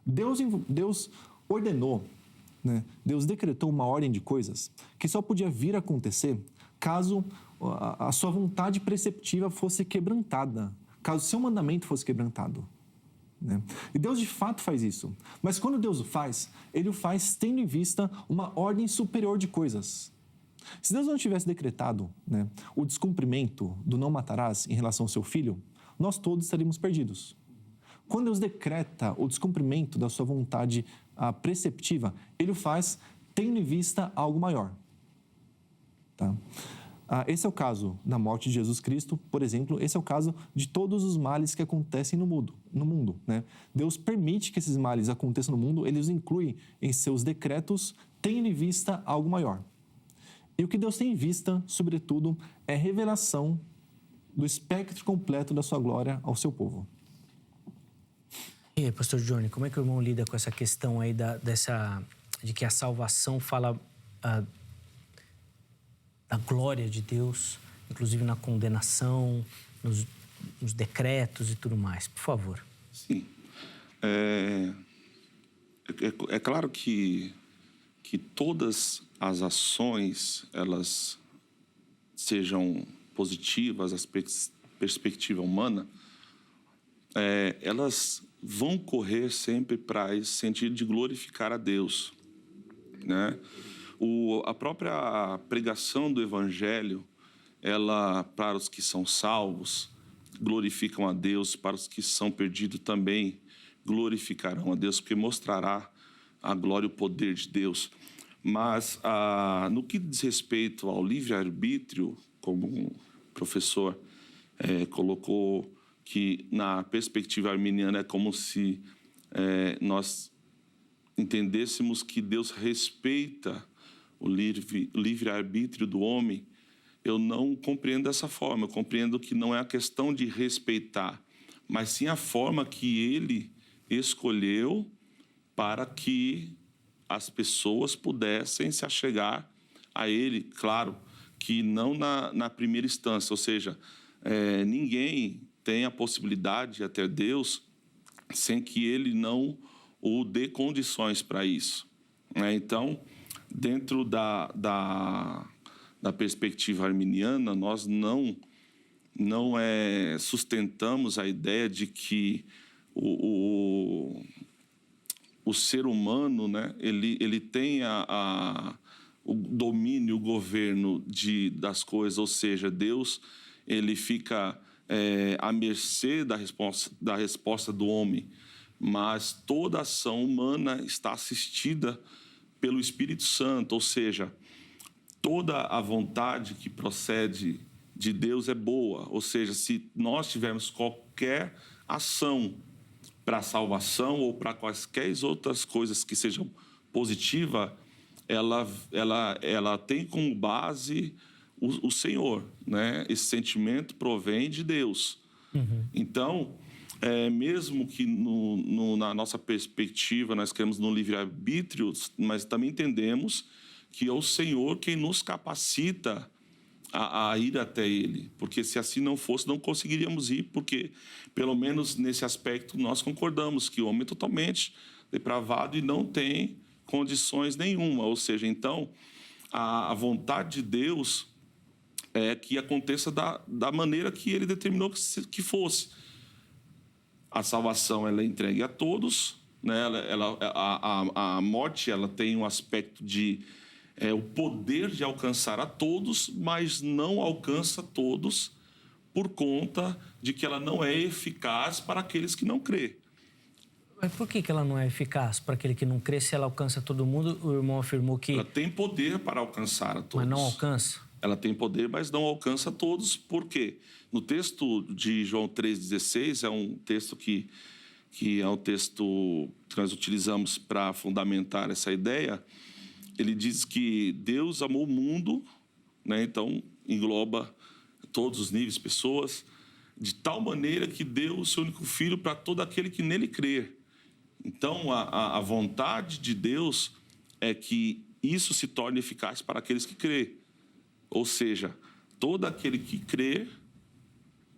Deus ordenou, né? Deus decretou uma ordem de coisas que só podia vir a acontecer caso a sua vontade preceptiva fosse quebrantada, caso o seu mandamento fosse quebrantado, né? E Deus de fato faz isso. Mas quando Deus o faz, ele o faz tendo em vista uma ordem superior de coisas. Se Deus não tivesse decretado, né, o descumprimento do não matarás em relação ao seu filho, nós todos estaríamos perdidos. Quando Deus decreta o descumprimento da sua vontade preceptiva, ele o faz tendo em vista algo maior, tá? Esse é o caso da morte de Jesus Cristo, por exemplo. Esse é o caso de todos os males que acontecem no mundo, né? Deus permite que esses males aconteçam no mundo, ele os inclui em seus decretos, tendo em vista algo maior. E o que Deus tem em vista, sobretudo, é a revelação do espectro completo da sua glória ao seu povo. E aí, pastor Johnny, como é que o irmão lida com essa questão aí de que a salvação fala da glória de Deus, inclusive na condenação, nos decretos e tudo mais? Por favor. Sim. É claro que todas as ações, elas sejam positivas, a perspectiva humana, elas vão correr sempre para esse sentido de glorificar a Deus, né? A própria pregação do Evangelho, ela, para os que são salvos, glorificam a Deus, para os que são perdidos também glorificarão a Deus, porque mostrará a glória e o poder de Deus. Mas, no que diz respeito ao livre-arbítrio, como o professor colocou que na perspectiva arminiana é como se nós entendêssemos que Deus respeita o livre-arbítrio do homem. Eu não compreendo dessa forma. Eu compreendo que não é a questão de respeitar, mas sim a forma que ele escolheu para que as pessoas pudessem se achegar a ele. Claro que não na primeira instância, ou seja, ninguém tem a possibilidade de ter Deus sem que ele não o dê condições para isso. Então, dentro da perspectiva arminiana, nós não sustentamos a ideia de que o ser humano, né, ele tem o domínio, o governo das coisas, ou seja, Deus ele fica à mercê da resposta do homem, mas toda ação humana está assistida pelo Espírito Santo, ou seja, toda a vontade que procede de Deus é boa, ou seja, se nós tivermos qualquer ação para a salvação ou para quaisquer outras coisas que sejam positivas, ela tem como base o Senhor, né? Esse sentimento provém de Deus. Uhum. Então, mesmo que na nossa perspectiva nós queremos no livre-arbítrio, mas também entendemos que é o Senhor quem nos capacita a ir até Ele. Porque se assim não fosse, não conseguiríamos ir, porque, pelo menos nesse aspecto, nós concordamos que o homem é totalmente depravado e não tem condições nenhuma. Ou seja, então, a vontade de Deus é que aconteça da maneira que Ele determinou que fosse. A salvação ela é entregue a todos, né? A morte ela tem um aspecto de o poder de alcançar a todos, mas não alcança todos por conta de que ela não é eficaz para aqueles que não crê. Mas por que ela não é eficaz para aquele que não crê? Se ela alcança todo mundo, o irmão afirmou que... Ela tem poder para alcançar a todos. Mas não alcança? Ela tem poder, mas não alcança a todos. Por quê? No texto de João 3,16, é um texto que é um texto que nós utilizamos para fundamentar essa ideia. Ele diz que Deus amou o mundo, né? Então engloba todos os níveis, pessoas, de tal maneira que deu o seu único filho para todo aquele que nele crer. Então a vontade de Deus é que isso se torne eficaz para aqueles que crê. Ou seja, todo aquele que crer,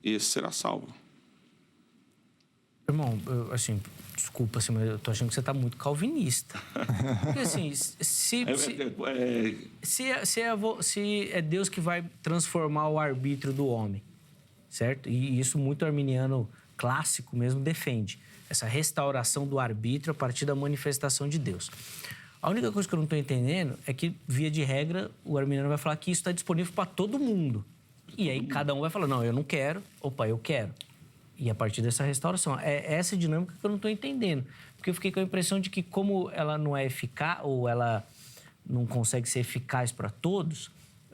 esse será salvo. Irmão, desculpa, assim, mas eu tô achando que você tá muito calvinista. Porque, assim, se é Deus que vai transformar o arbítrio do homem, certo? E isso muito arminiano clássico mesmo defende. Essa restauração do arbítrio a partir da manifestação de Deus. A única coisa que eu não estou entendendo é que, via de regra, o arminiano vai falar que isso está disponível para todo mundo. E aí cada um vai falar, não, eu não quero, opa, eu quero. E a partir dessa restauração. É essa dinâmica que eu não estou entendendo. Porque eu fiquei com a impressão de que, como ela não é eficaz, ou ela não consegue ser eficaz para todos,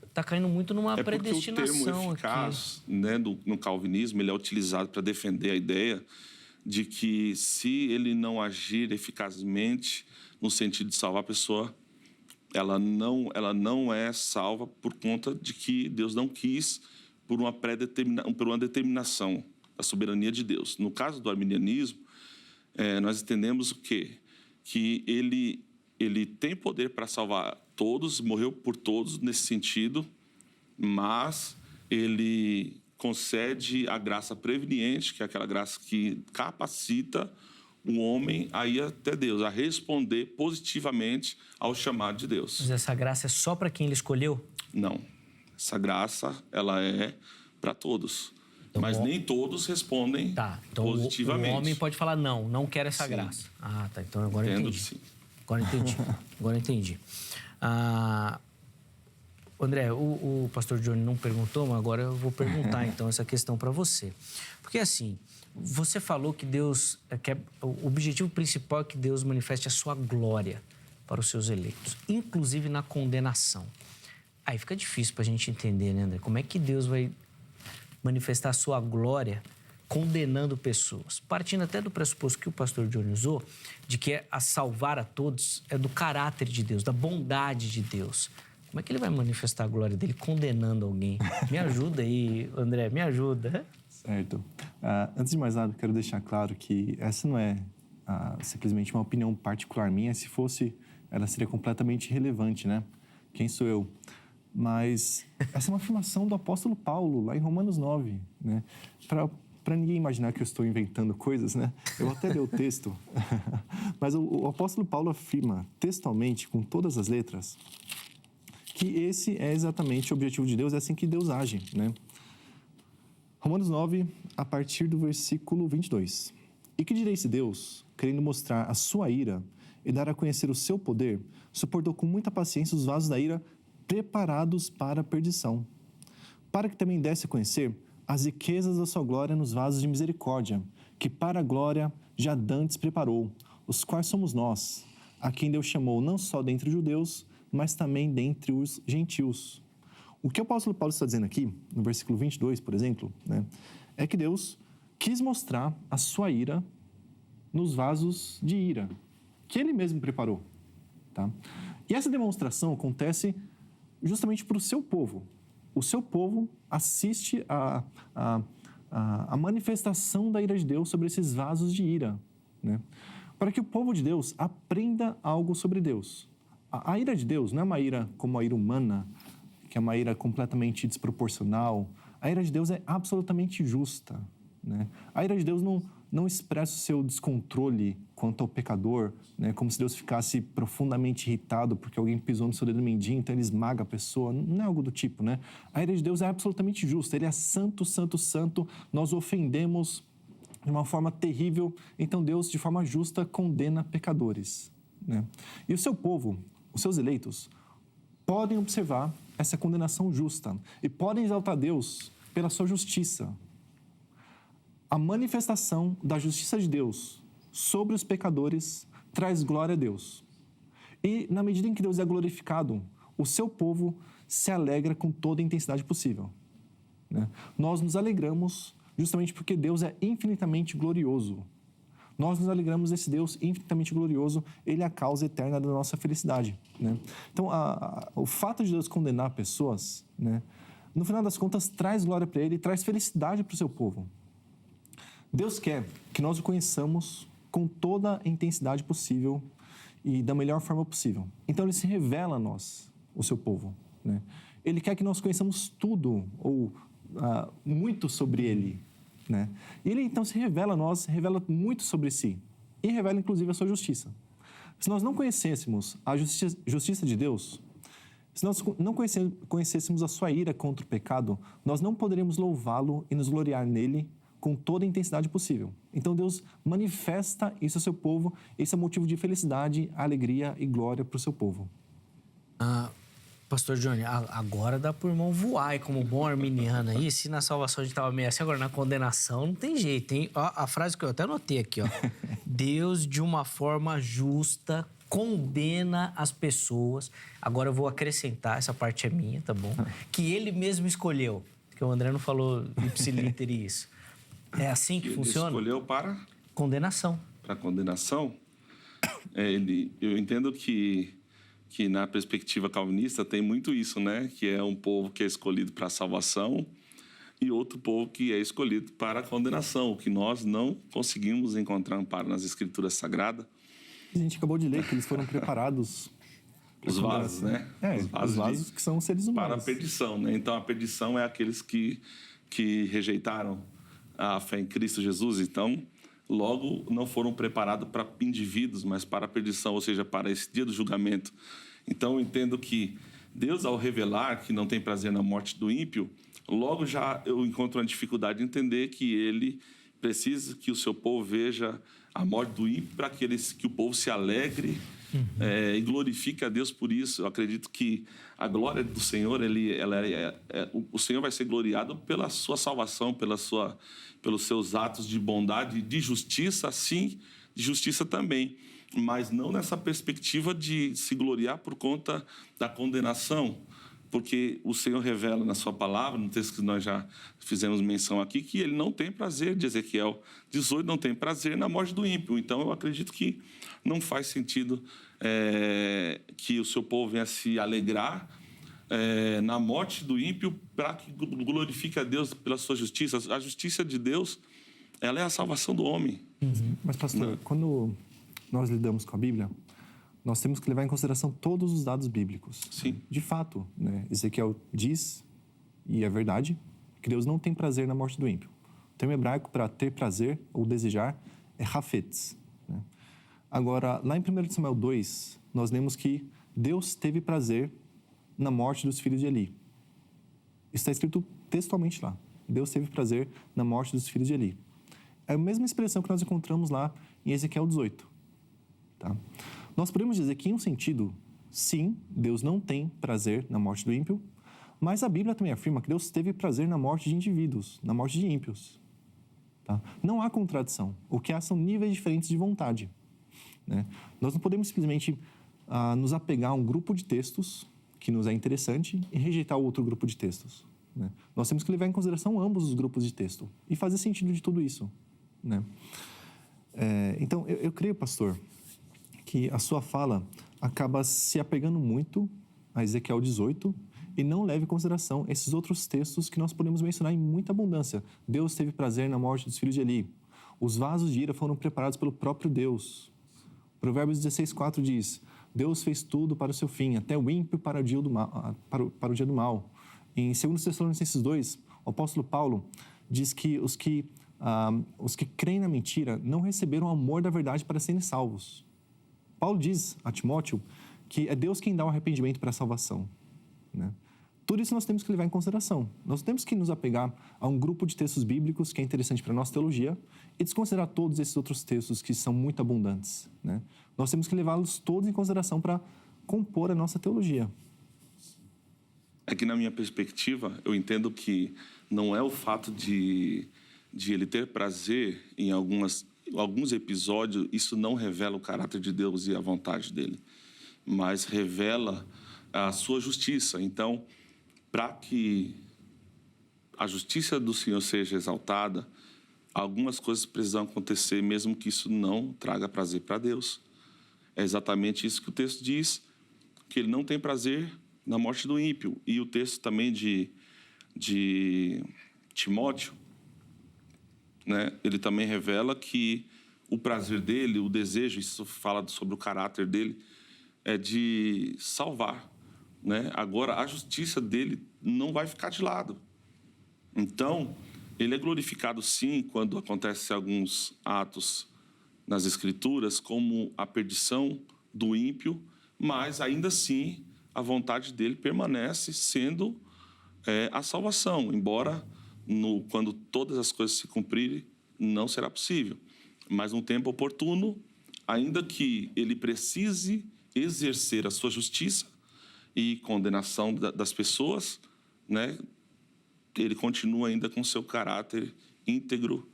está caindo muito numa predestinação. O termo eficaz, né, no calvinismo, ele é utilizado para defender a ideia de que, se ele não agir eficazmente no sentido de salvar a pessoa, ela não é salva por conta de que Deus não quis por uma determinação da soberania de Deus. No caso do arminianismo, nós entendemos o quê? Que ele tem poder para salvar todos, morreu por todos nesse sentido, mas ele concede a graça preveniente, que é aquela graça que capacita o homem a ir até Deus, a responder positivamente ao chamado de Deus. Mas essa graça é só para quem ele escolheu? Não. Essa graça, ela é para todos. Então, mas nem todos respondem positivamente. O homem pode falar, não quero essa graça. Ah, tá. Então agora eu entendi. Sim. Agora entendi. André, o pastor Johnny não perguntou, mas agora eu vou perguntar, então, essa questão para você. Porque, assim, você falou que Deus... o objetivo principal é que Deus manifeste a sua glória para os seus eleitos, inclusive na condenação. Aí fica difícil para a gente entender, né, André? Como é que Deus vai manifestar a sua glória condenando pessoas. Partindo até do pressuposto que o pastor Johnny usou, de que a salvar a todos é do caráter de Deus, da bondade de Deus. Como é que ele vai manifestar a glória dele condenando alguém? Me ajuda aí, André, me ajuda. Certo. Antes de mais nada, quero deixar claro que essa não é simplesmente uma opinião particular minha. Se fosse, ela seria completamente irrelevante, né? Quem sou eu? Mas essa é uma afirmação do apóstolo Paulo, lá em Romanos 9, né? Para ninguém imaginar que eu estou inventando coisas, né? Eu até li o texto, mas o apóstolo Paulo afirma textualmente, com todas as letras, que esse é exatamente o objetivo de Deus, é assim que Deus age, né? Romanos 9, a partir do versículo 22. E que direi se Deus, querendo mostrar a sua ira e dar a conhecer o seu poder, suportou com muita paciência os vasos da ira preparados para a perdição, para que também desse a conhecer as riquezas da sua glória nos vasos de misericórdia, que para a glória já dantes preparou, os quais somos nós, a quem Deus chamou não só dentre os judeus, mas também dentre os gentios. O que o apóstolo Paulo está dizendo aqui, no versículo 22, por exemplo, né, é que Deus quis mostrar a sua ira nos vasos de ira, que ele mesmo preparou. Tá? E essa demonstração acontece justamente para o seu povo. O seu povo assiste a manifestação da ira de Deus sobre esses vasos de ira, né? Para que o povo de Deus aprenda algo sobre Deus. A ira de Deus não é uma ira como a ira humana, que é uma ira completamente desproporcional. A ira de Deus é absolutamente justa, né? A ira de Deus não expressa o seu descontrole quanto ao pecador, né? Como se Deus ficasse profundamente irritado porque alguém pisou no seu dedo mindinho, então ele esmaga a pessoa. Não é algo do tipo, né? A ira de Deus é absolutamente justa. Ele é santo, santo, santo. Nós o ofendemos de uma forma terrível. Então Deus, de forma justa, condena pecadores, né? E o seu povo, os seus eleitos, podem observar essa condenação justa e podem exaltar Deus pela sua justiça. A manifestação da justiça de Deus sobre os pecadores traz glória a Deus. E, na medida em que Deus é glorificado, o seu povo se alegra com toda a intensidade possível, né? Nós nos alegramos justamente porque Deus é infinitamente glorioso. Nós nos alegramos desse Deus infinitamente glorioso, Ele é a causa eterna da nossa felicidade, né? Então, o fato de Deus condenar pessoas, né, no final das contas, traz glória para Ele e traz felicidade para o seu povo. Deus quer que nós o conheçamos com toda a intensidade possível e da melhor forma possível. Então, Ele se revela a nós, o seu povo, né? Ele quer que nós conheçamos tudo ou muito sobre Ele, né? E Ele, então, se revela a nós, revela muito sobre si e revela, inclusive, a sua justiça. Se nós não conhecêssemos a justiça de Deus, se nós não conhecêssemos a sua ira contra o pecado, nós não poderíamos louvá-lo e nos gloriar nele com toda a intensidade possível. Então, Deus manifesta isso ao seu povo, esse é motivo de felicidade, alegria e glória para o seu povo. Pastor Johnny, agora dá pro irmão voar, e como bom arminiano aí, se na salvação a gente tava meio assim, agora na condenação não tem jeito, hein? Ó, a frase que eu até anotei aqui, ó. Deus, de uma forma justa, condena as pessoas. Agora eu vou acrescentar, essa parte é minha, tá bom? Que ele mesmo escolheu, porque o André não falou ipsiliter isso. É assim que funciona? Ele escolheu para? Condenação. Para condenação? Eu entendo que na perspectiva calvinista tem muito isso, né? Que é um povo que é escolhido para a salvação e outro povo que é escolhido para a condenação, que nós não conseguimos encontrar amparo nas Escrituras Sagradas. A gente acabou de ler que eles foram preparados. Os vasos, né? Os vasos que são seres humanos. Para a perdição, né? Então, a perdição é aqueles que rejeitaram a fé em Cristo Jesus. Então, logo, não foram preparados para indivíduos, mas para a perdição, ou seja, para esse dia do julgamento. Então, eu entendo que Deus, ao revelar que não tem prazer na morte do ímpio, logo já eu encontro uma dificuldade de entender que Ele precisa que o seu povo veja a morte do ímpio para que o povo se alegre e glorifique a Deus por isso. Eu acredito que a glória do Senhor, o Senhor vai ser gloriado pela sua salvação, pelos seus atos de bondade e de justiça, sim, de justiça também, mas não nessa perspectiva de se gloriar por conta da condenação. porque o Senhor revela na sua palavra, no texto que nós já fizemos menção aqui, que ele não tem prazer, de Ezequiel 18, não tem prazer na morte do ímpio. Então, eu acredito que não faz sentido que o seu povo venha se alegrar na morte do ímpio para que glorifique a Deus pela sua justiça. A justiça de Deus, ela é a salvação do homem. Mas, pastor, quando nós lidamos com a Bíblia, nós temos que levar em consideração todos os dados bíblicos. Sim. De fato, né, Ezequiel diz, e é verdade, que Deus não tem prazer na morte do ímpio. O termo hebraico para ter prazer ou desejar é hafetz. Né? Agora, lá em 1 Samuel 2, nós lemos que Deus teve prazer na morte dos filhos de Eli. Isso está escrito textualmente lá. Deus teve prazer na morte dos filhos de Eli. É a mesma expressão que nós encontramos lá em Ezequiel 18. Tá? Nós podemos dizer que, em um sentido, sim, Deus não tem prazer na morte do ímpio, mas a Bíblia também afirma que Deus teve prazer na morte de indivíduos, na morte de ímpios. Tá? Não há contradição. O que há são níveis diferentes de vontade. Né? Nós não podemos simplesmente nos apegar a um grupo de textos que nos é interessante e rejeitar o outro grupo de textos. Né? Nós temos que levar em consideração ambos os grupos de texto e fazer sentido de tudo isso. Né? Então, eu creio, pastor, que a sua fala acaba se apegando muito a Ezequiel 18 e não leva em consideração esses outros textos que nós podemos mencionar em muita abundância. Deus teve prazer na morte dos filhos de Eli. Os vasos de ira foram preparados pelo próprio Deus. Provérbios 16:4 diz: Deus fez tudo para o seu fim, até o ímpio para o dia do mal. Para o dia do mal. Em 2 Tessalonicenses 2, o apóstolo Paulo diz que os que creem na mentira não receberam o amor da verdade para serem salvos. Paulo diz a Timóteo que é Deus quem dá o arrependimento para a salvação. Né? Tudo isso nós temos que levar em consideração. Nós temos que nos apegar a um grupo de textos bíblicos que é interessante para a nossa teologia e desconsiderar todos esses outros textos que são muito abundantes. Né? Nós temos que levá-los todos em consideração para compor a nossa teologia. É que, na minha perspectiva, eu entendo que não é o fato de ele ter prazer em alguns episódios, isso não revela o caráter de Deus e a vontade dele, mas revela a sua justiça. Então, para que a justiça do Senhor seja exaltada, algumas coisas precisam acontecer, mesmo que isso não traga prazer para Deus. É exatamente isso que o texto diz, que ele não tem prazer na morte do ímpio. E o texto também de Timóteo, né, ele também revela que o prazer dele, o desejo, isso fala sobre o caráter dele, é de salvar. Né? Agora, a justiça dele não vai ficar de lado. Então, ele é glorificado, sim, quando acontecem alguns atos nas Escrituras, como a perdição do ímpio, mas, ainda assim, a vontade dele permanece sendo a salvação, embora, quando todas as coisas se cumprirem, não será possível. Mas, num tempo oportuno, ainda que ele precise exercer a sua justiça e condenação das pessoas, né, ele continua ainda com seu caráter íntegro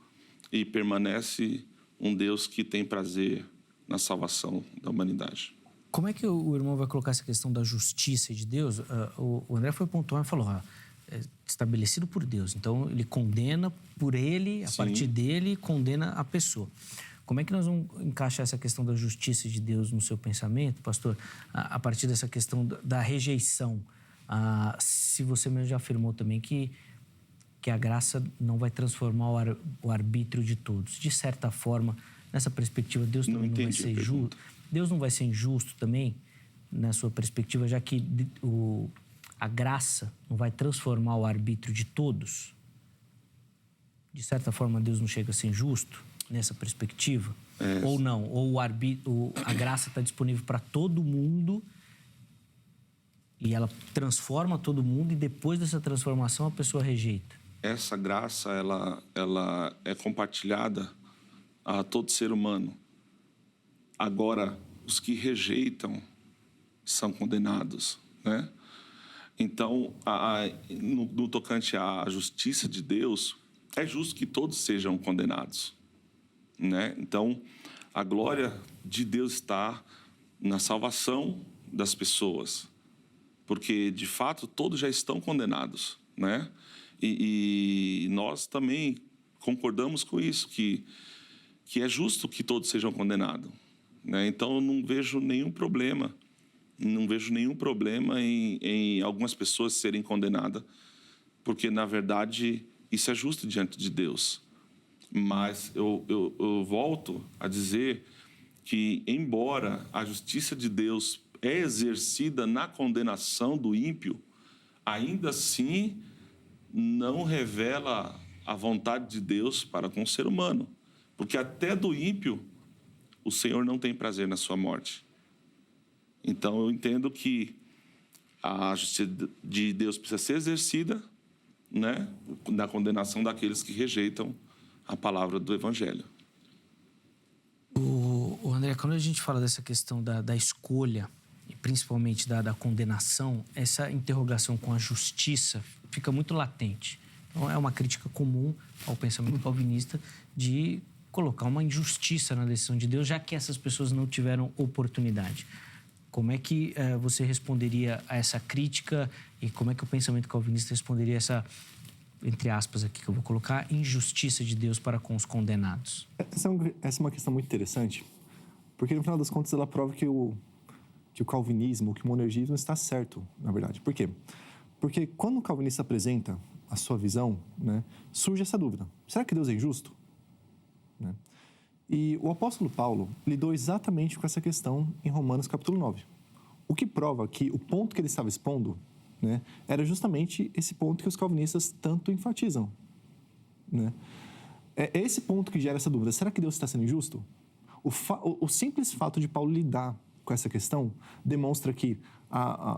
e permanece um Deus que tem prazer na salvação da humanidade. Como é que o irmão vai colocar essa questão da justiça de Deus? O André foi pontual e falou, é estabelecido por Deus. Então, ele condena por ele, a partir dele, condena a pessoa. Como é que nós vamos encaixar essa questão da justiça de Deus no seu pensamento, pastor? A partir dessa questão da rejeição. Se você mesmo já afirmou também que a graça não vai transformar o arbítrio de todos. De certa forma, nessa perspectiva, Deus também não vai ser justo. Deus não vai ser injusto também, na sua perspectiva, já que a graça não vai transformar o arbítrio de todos? De certa forma, Deus não chega a ser injusto nessa perspectiva? Ou não? Ou a graça está disponível para todo mundo e ela transforma todo mundo e depois dessa transformação a pessoa rejeita? Essa graça, ela é compartilhada a todo ser humano. Agora, os que rejeitam são condenados, né? Então, no tocante à justiça de Deus, é justo que todos sejam condenados, né? Então, a glória de Deus está na salvação das pessoas. porque, de fato, todos já estão condenados, né? E nós também concordamos com isso, que é justo que todos sejam condenados, né? Então, eu não vejo nenhum problema, em algumas pessoas serem condenadas, porque, na verdade, isso é justo diante de Deus. Mas eu volto a dizer que, embora a justiça de Deus é exercida na condenação do ímpio, ainda assim não revela a vontade de Deus para com o ser humano. Porque até do ímpio, o Senhor não tem prazer na sua morte. Então, eu entendo que a justiça de Deus precisa ser exercida, né, na condenação daqueles que rejeitam a palavra do Evangelho. O André, quando a gente fala dessa questão da escolha, e principalmente da condenação, essa interrogação com a justiça fica muito latente. Então, é uma crítica comum ao pensamento calvinista de colocar uma injustiça na decisão de Deus, já que essas pessoas não tiveram oportunidade. Como é que você responderia a essa crítica e como é que o pensamento calvinista responderia a essa, entre aspas aqui que eu vou colocar, injustiça de Deus para com os condenados? Essa é uma questão muito interessante, porque no final das contas ela prova que o calvinismo, que o monergismo está certo, na verdade. Por quê? Porque quando o calvinista apresenta a sua visão, né, surge essa dúvida. Será que Deus é injusto? Né? E o apóstolo Paulo lidou exatamente com essa questão em Romanos capítulo 9. O que prova que o ponto que ele estava expondo, né, era justamente esse ponto que os calvinistas tanto enfatizam. Né? É esse ponto que gera essa dúvida. Será que Deus está sendo injusto? O simples fato de Paulo lidar com essa questão demonstra que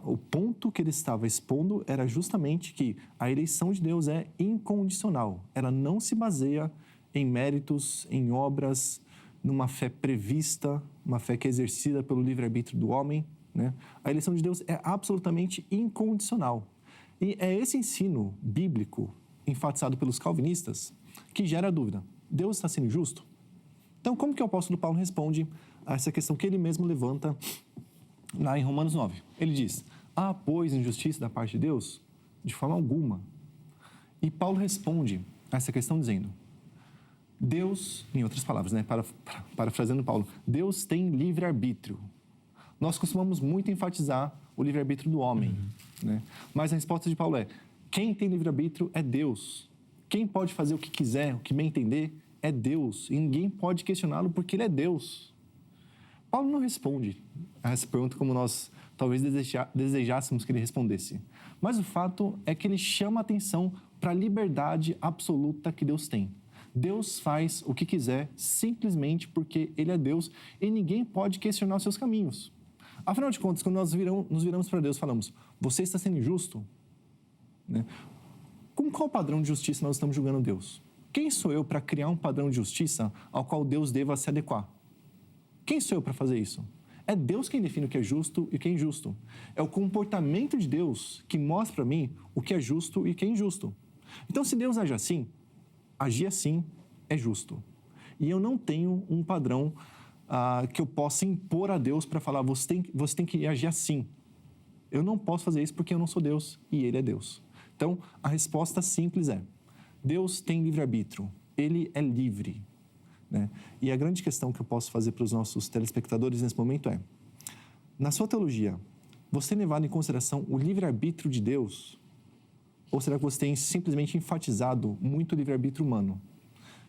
o ponto que ele estava expondo era justamente que a eleição de Deus é incondicional. Ela não se baseia em méritos, em obras, numa fé prevista, uma fé que é exercida pelo livre-arbítrio do homem. Né? A eleição de Deus é absolutamente incondicional. E é esse ensino bíblico, enfatizado pelos calvinistas, que gera a dúvida. Deus está sendo injusto? Então, como que o apóstolo Paulo responde a essa questão que ele mesmo levanta lá em Romanos 9? Ele diz, pois, injustiça da parte de Deus? De forma alguma. E Paulo responde a essa questão dizendo, Deus, em outras palavras, né, parafraseando Paulo, Deus tem livre-arbítrio. Nós costumamos muito enfatizar o livre-arbítrio do homem, né? Mas a resposta de Paulo é, quem tem livre-arbítrio é Deus. Quem pode fazer o que quiser, o que bem entender, é Deus. E ninguém pode questioná-lo porque ele é Deus. Paulo não responde a essa pergunta como nós talvez desejássemos que ele respondesse. Mas o fato é que ele chama a atenção para a liberdade absoluta que Deus tem. Deus faz o que quiser simplesmente porque ele é Deus e ninguém pode questionar os seus caminhos. Afinal de contas, quando nós nos viramos para Deus e falamos, você está sendo injusto? Né? Com qual padrão de justiça nós estamos julgando Deus? Quem sou eu para criar um padrão de justiça ao qual Deus deva se adequar? Quem sou eu para fazer isso? É Deus quem define o que é justo e o que é injusto. É o comportamento de Deus que mostra para mim o que é justo e o que é injusto. Então, se Deus age assim, agir assim é justo. E eu não tenho um padrão que eu possa impor a Deus para falar, você tem que agir assim. Eu não posso fazer isso porque eu não sou Deus e Ele é Deus. Então, a resposta simples é, Deus tem livre-arbítrio, Ele é livre. Né? E a grande questão que eu posso fazer para os nossos telespectadores nesse momento é, na sua teologia, você tem levado em consideração o livre-arbítrio de Deus? Ou será que você tem simplesmente enfatizado muito o livre-arbítrio humano?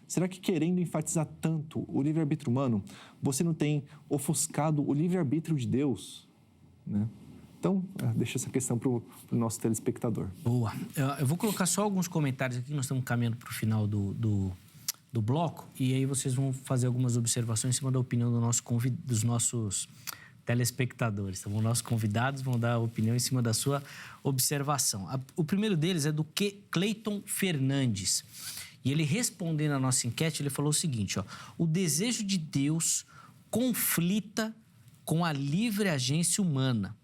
Será que querendo enfatizar tanto o livre-arbítrio humano, você não tem ofuscado o livre-arbítrio de Deus? Né? Então, deixa essa questão para o nosso telespectador. Boa. Eu vou colocar só alguns comentários aqui, nós estamos caminhando para o final do bloco, e aí vocês vão fazer algumas observações em cima da opinião dos nossos telespectadores. Então, os nossos convidados vão dar a opinião em cima da sua observação. O primeiro deles é do Cleiton Fernandes. E ele, respondendo à nossa enquete, ele falou o seguinte, o desejo de Deus conflita com a livre agência humana.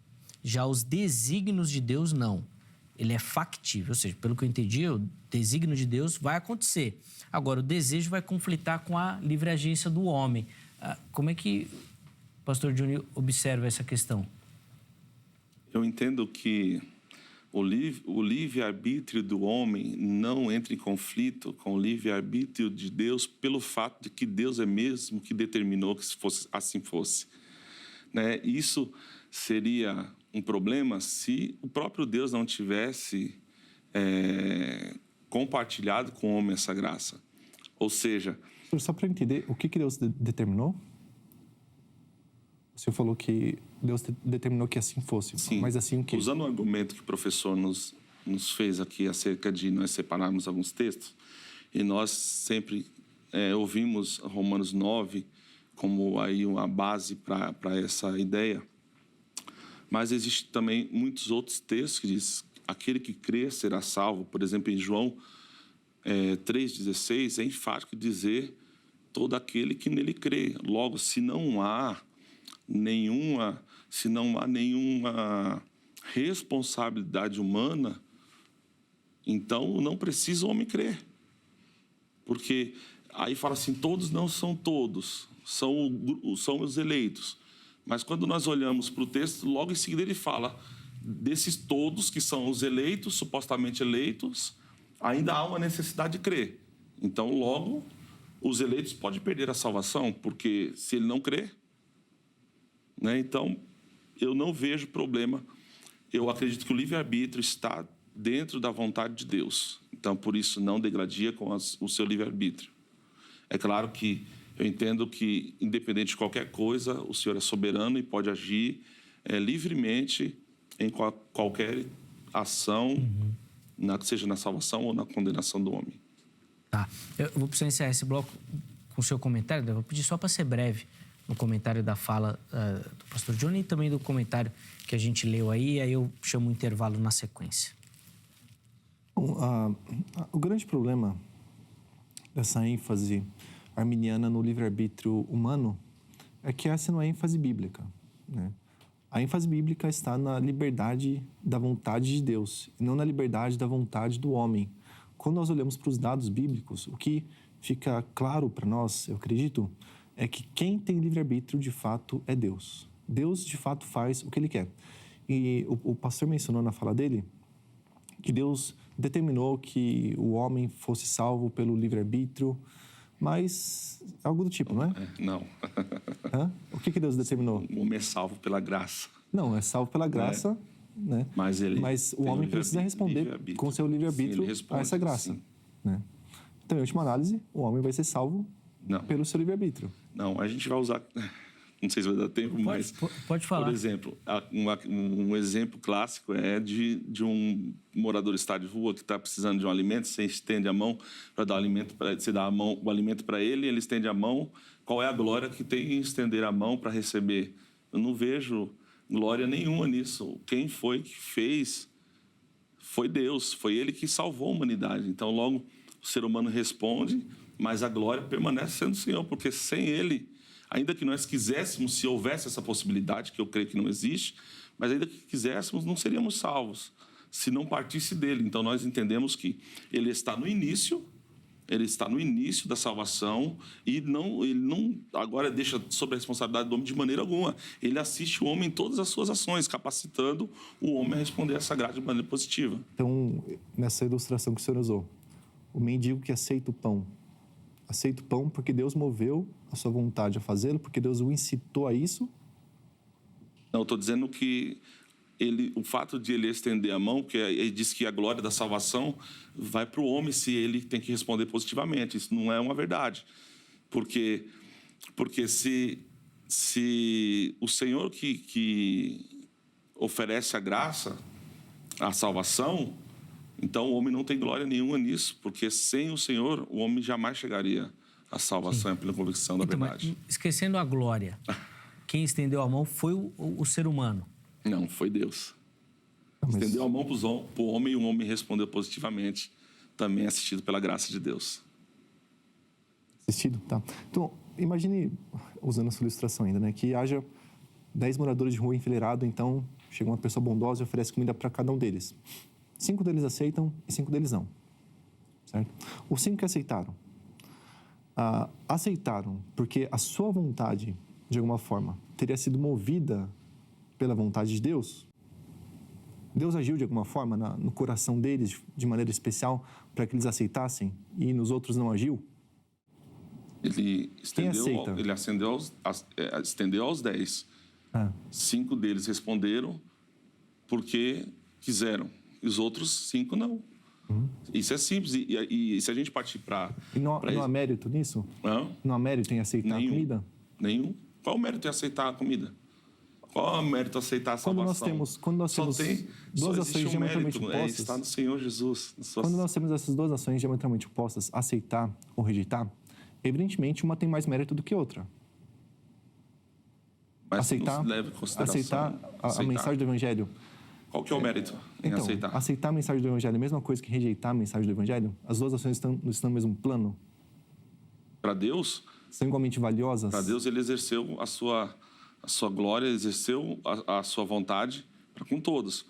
Já os desígnios de Deus, não. Ele é factível, ou seja, pelo que eu entendi, o desígnio de Deus vai acontecer. Agora, o desejo vai conflitar com a livre agência do homem. Como é que o pastor Johnny observa essa questão? Eu entendo que o livre-arbítrio do homem não entra em conflito com o livre-arbítrio de Deus pelo fato de que Deus é mesmo que determinou que assim fosse. Né? Isso seria um problema se o próprio Deus não tivesse compartilhado com o homem essa graça. Ou seja... Só para entender, o que Deus determinou? O senhor falou que Deus determinou que assim fosse. Sim. Mas assim o quê? Usando o argumento que o professor nos fez aqui acerca de nós separarmos alguns textos, e nós sempre ouvimos Romanos 9 como aí uma base para essa ideia, mas existem também muitos outros textos que diz aquele que crê será salvo. Por exemplo, em João 3,16 é enfático dizer todo aquele que nele crê. Logo, se não há nenhuma responsabilidade humana, então não precisa o homem crer. Porque aí fala assim, todos não são todos, são os eleitos. Mas quando nós olhamos para o texto, logo em seguida ele fala desses todos que são os eleitos, supostamente eleitos, ainda há uma necessidade de crer. Então, logo, os eleitos podem perder a salvação, porque se ele não crer, né? Então, eu não vejo problema. Eu acredito que o livre-arbítrio está dentro da vontade de Deus. Então, por isso, não degradia com o seu livre-arbítrio. É claro que eu entendo que, independente de qualquer coisa, o Senhor é soberano e pode agir livremente em qualquer ação, seja na salvação ou na condenação do homem. Tá. Eu vou precisar encerrar esse bloco com o seu comentário. Eu vou pedir só para ser breve no comentário da fala do pastor Johnny e também do comentário que a gente leu aí eu chamo o intervalo na sequência. Bom, o grande problema dessa ênfase arminiana no livre-arbítrio humano é que essa não é ênfase bíblica, né? A ênfase bíblica está na liberdade da vontade de Deus e não na liberdade da vontade do homem. Quando nós olhamos para os dados bíblicos, o que fica claro para nós, eu acredito, é que quem tem livre-arbítrio, de fato, é Deus. Deus, de fato, faz o que Ele quer. E o pastor mencionou na fala dele que Deus determinou que o homem fosse salvo pelo livre-arbítrio, mas algo do tipo, não é? Não. Hã? O que Deus determinou? O homem é salvo pela graça. Não, é salvo pela graça, né? Mas o homem precisa responder com seu livre-arbítrio a essa graça. Né? Então, em última análise, o homem vai ser salvo pelo seu livre-arbítrio. Não, a gente vai usar... Não sei se vai dar tempo, mas... Pode falar. Por exemplo, um exemplo clássico é de um morador de estado de rua que está precisando de um alimento, você estende a mão para dar o alimento, você dá o alimento para ele, ele estende a mão. Qual é a glória que tem em estender a mão para receber? Eu não vejo glória nenhuma nisso. Quem foi que fez foi Deus, foi Ele que salvou a humanidade. Então, logo, o ser humano responde, mas a glória permanece sendo o Senhor, porque sem Ele... Ainda que nós quiséssemos, se houvesse essa possibilidade, que eu creio que não existe, mas ainda que quiséssemos, não seríamos salvos, se não partisse dele. Então, nós entendemos que ele está no início da salvação e ele não agora deixa sob a responsabilidade do homem de maneira alguma. Ele assiste o homem em todas as suas ações, capacitando o homem a responder essa graça de maneira positiva. Então, nessa ilustração que o senhor usou, o mendigo que aceita o pão porque Deus moveu a sua vontade a fazê-lo, porque Deus o incitou a isso? Não, estou dizendo que o fato de ele estender a mão, porque ele diz que a glória da salvação vai para o homem se ele tem que responder positivamente. Isso não é uma verdade. Porque se o Senhor que oferece a graça, a salvação... Então, o homem não tem glória nenhuma nisso, porque sem o Senhor, o homem jamais chegaria à salvação pela convicção da verdade. Mas, esquecendo a glória, quem estendeu a mão foi o ser humano. Não, foi Deus. Estendeu a mão para o homem e o homem respondeu positivamente, também assistido pela graça de Deus. Assistido, tá. Então, imagine, usando a sua ilustração ainda, né, que haja 10 moradores de rua enfileirados, então chega uma pessoa bondosa e oferece comida para cada um deles. 5 deles aceitam e 5 deles não. Certo? Os 5 que aceitaram, aceitaram porque a sua vontade, de alguma forma, teria sido movida pela vontade de Deus? Deus agiu de alguma forma no coração deles, de maneira especial, para que eles aceitassem, e nos outros não agiu? Ele estendeu aos 10. 5 deles responderam porque quiseram, e os outros 5 não. Isso é simples. E se a gente partir para... E não há mérito nisso? Não há mérito em aceitar a comida? Nenhum. Qual o mérito em aceitar a comida? Qual é o mérito em aceitar a salvação? Quando nós temos duas ações diametralmente opostas... Está no Senhor Jesus. Quando nós temos essas duas ações diametralmente opostas, aceitar ou rejeitar, evidentemente uma tem mais mérito do que outra. Mas aceitar a mensagem do Evangelho. Qual que é o mérito em aceitar? Aceitar a mensagem do Evangelho é a mesma coisa que rejeitar a mensagem do Evangelho? As duas ações estão no mesmo plano? Para Deus... São igualmente valiosas? Para Deus, ele exerceu a sua glória, exerceu a sua vontade para com todos.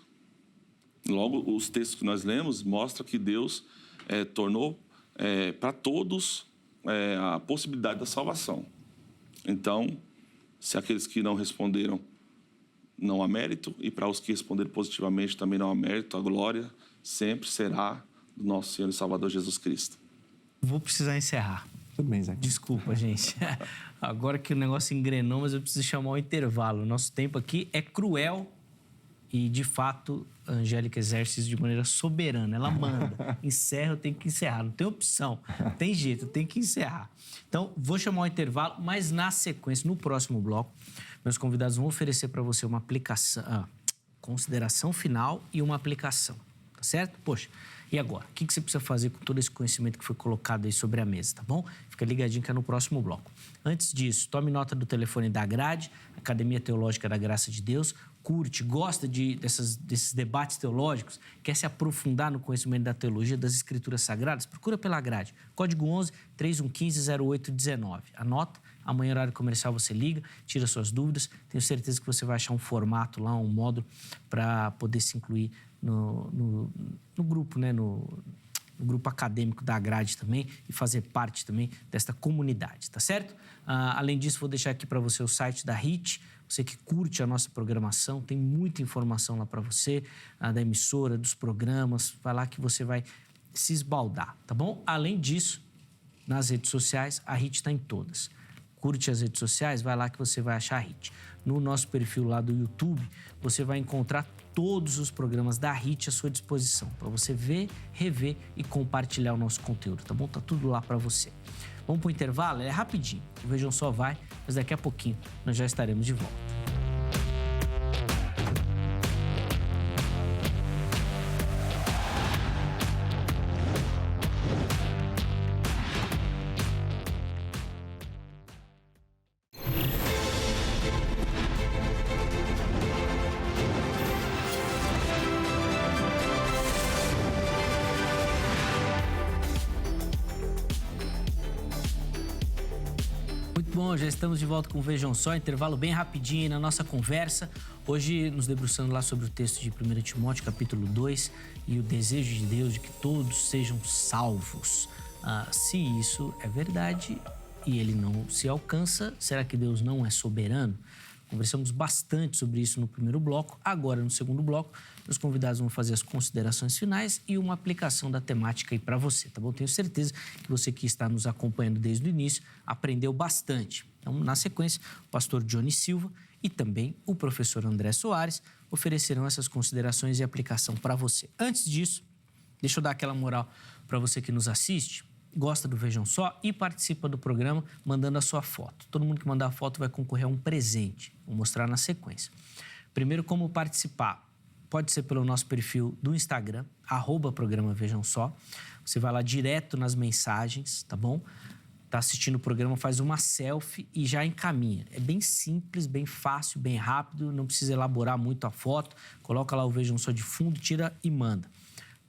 Logo, os textos que nós lemos mostram que Deus tornou para todos a possibilidade da salvação. Então, se aqueles que não responderam, não há mérito, e para os que responderam positivamente também não há mérito, a glória sempre será do nosso Senhor e Salvador Jesus Cristo. Vou precisar encerrar. Tudo bem, Zé. Desculpa, gente. Agora que o negócio engrenou, mas eu preciso chamar o intervalo. O nosso tempo aqui é cruel e, de fato, a Angélica exerce isso de maneira soberana. Ela manda. Encerra, eu tenho que encerrar. Não tem opção. Não tem jeito, eu tenho que encerrar. Então, vou chamar o intervalo, mas na sequência, no próximo bloco, meus convidados vão oferecer para você uma aplicação, consideração final e uma aplicação. Tá certo? Poxa, e agora? O que você precisa fazer com todo esse conhecimento que foi colocado aí sobre a mesa, tá bom? Fica ligadinho que é no próximo bloco. Antes disso, tome nota do telefone da Grade, Academia Teológica da Graça de Deus. Curte, gosta desses debates teológicos, quer se aprofundar no conhecimento da teologia das Escrituras Sagradas? Procura pela Grade. Código 11 3115 0819. Anota, amanhã, horário comercial, você liga, tira suas dúvidas. Tenho certeza que você vai achar um formato lá, um módulo para poder se incluir no grupo, né? No grupo acadêmico da Grade também e fazer parte também desta comunidade, tá certo? Além disso, vou deixar aqui para você o site da HIT. Você que curte a nossa programação, tem muita informação lá para você, da emissora, dos programas. Vai lá que você vai se esbaldar, tá bom? Além disso, nas redes sociais, a HIT está em todas. Curte as redes sociais, vai lá que você vai achar a HIT. No nosso perfil lá do YouTube, você vai encontrar todos os programas da HIT à sua disposição, para você ver, rever e compartilhar o nosso conteúdo, tá bom? Tá tudo lá para você. Vamos para o intervalo? É rapidinho. O Vejam Só vai, mas daqui a pouquinho nós já estaremos de volta. Bom, já estamos de volta com o Vejam Só, intervalo bem rapidinho aí na nossa conversa. Hoje nos debruçando lá sobre o texto de 1 Timóteo, capítulo 2, e o desejo de Deus de que todos sejam salvos. Se isso é verdade e ele não se alcança, será que Deus não é soberano? Conversamos bastante sobre isso no primeiro bloco. Agora, no segundo bloco, os convidados vão fazer as considerações finais e uma aplicação da temática aí para você, tá bom? Tenho certeza que você que está nos acompanhando desde o início aprendeu bastante. Então, na sequência, o pastor Johnny Silva e também o professor André Soares oferecerão essas considerações e aplicação para você. Antes disso, deixa eu dar aquela moral para você que nos assiste, gosta do Vejam Só e participa do programa mandando a sua foto. Todo mundo que mandar a foto vai concorrer a um presente. Vou mostrar na sequência. Primeiro, como participar? Pode ser pelo nosso perfil do Instagram, @programa Vejam Só. Você vai lá direto nas mensagens, tá bom? Tá assistindo o programa, faz uma selfie e já encaminha. É bem simples, bem fácil, bem rápido, não precisa elaborar muito a foto. Coloca lá o Vejam Só de fundo, tira e manda.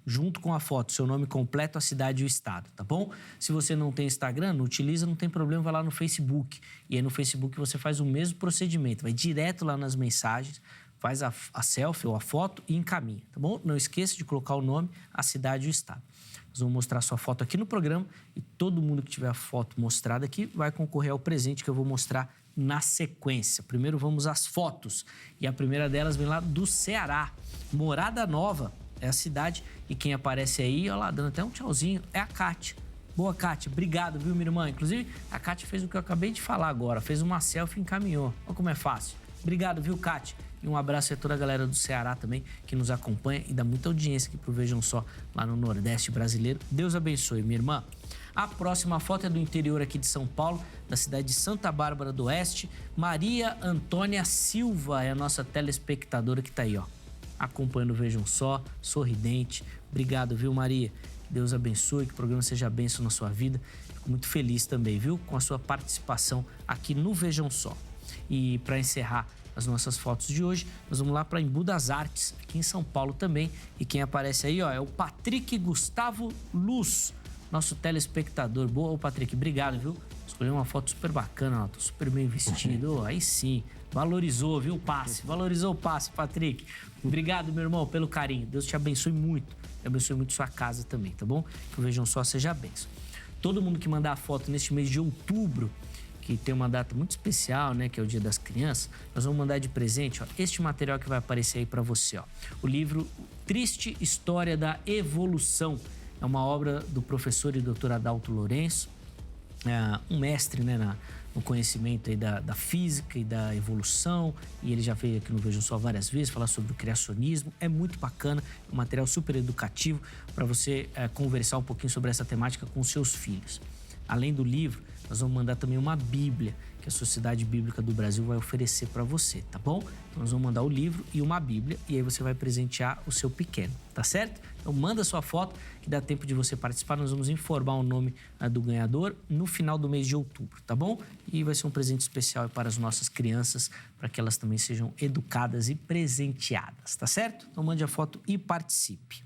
Junto com a foto, seu nome completo, a cidade e o estado, tá bom? Se você não tem Instagram, não utiliza, não tem problema, vai lá no Facebook. E aí no Facebook você faz o mesmo procedimento, vai direto lá nas mensagens, faz a selfie ou a foto e encaminha, tá bom? Não esqueça de colocar o nome, a cidade e o estado. Nós vamos mostrar a sua foto aqui no programa e todo mundo que tiver a foto mostrada aqui vai concorrer ao presente que eu vou mostrar na sequência. Primeiro vamos às fotos e a primeira delas vem lá do Ceará. Morada Nova é a cidade e quem aparece aí, ó lá, dando até um tchauzinho, é a Kátia. Boa, Kátia. Obrigado, viu, minha irmã? Inclusive, a Kátia fez o que eu acabei de falar agora. Fez uma selfie e encaminhou. Olha como é fácil. Obrigado, viu, Kátia? E um abraço a toda a galera do Ceará também, que nos acompanha e dá muita audiência aqui pro Vejam Só, lá no Nordeste brasileiro. Deus abençoe, minha irmã. A próxima foto é do interior aqui de São Paulo, da cidade de Santa Bárbara do Oeste. Maria Antônia Silva é a nossa telespectadora que tá aí, ó, acompanhando o Vejam Só, sorridente. Obrigado, viu, Maria? Deus abençoe, que o programa seja bênção na sua vida. Fico muito feliz também, viu, com a sua participação aqui no Vejam Só. E para encerrar as nossas fotos de hoje, nós vamos lá para Embu das Artes, aqui em São Paulo também. E quem aparece aí, ó, é o Patrick Gustavo Luz, nosso telespectador. Boa, Patrick, obrigado, viu? Escolheu uma foto super bacana, ó, tô super bem vestido. Aí sim, valorizou, viu, o passe. Valorizou o passe, Patrick. Obrigado, meu irmão, pelo carinho. Deus te abençoe muito. E abençoe muito sua casa também, tá bom? Que o Vejam Só seja bênção. Todo mundo que mandar foto neste mês de outubro, que tem uma data muito especial, né, que é o Dia das Crianças, nós vamos mandar de presente, ó, este material que vai aparecer aí para você, ó. O livro Triste História da Evolução. É uma obra do professor e doutor Adalto Lourenço, um mestre, né, no conhecimento aí da física e da evolução, e ele já veio aqui no Vejam Só várias vezes falar sobre o criacionismo. É muito bacana, é um material super educativo para você conversar um pouquinho sobre essa temática com seus filhos. Além do livro, nós vamos mandar também uma Bíblia que a Sociedade Bíblica do Brasil vai oferecer para você, tá bom? Então nós vamos mandar o livro e uma Bíblia e aí você vai presentear o seu pequeno, tá certo? Então manda sua foto que dá tempo de você participar. Nós vamos informar o nome do ganhador no final do mês de outubro, tá bom? E vai ser um presente especial para as nossas crianças, para que elas também sejam educadas e presenteadas, tá certo? Então mande a foto e participe.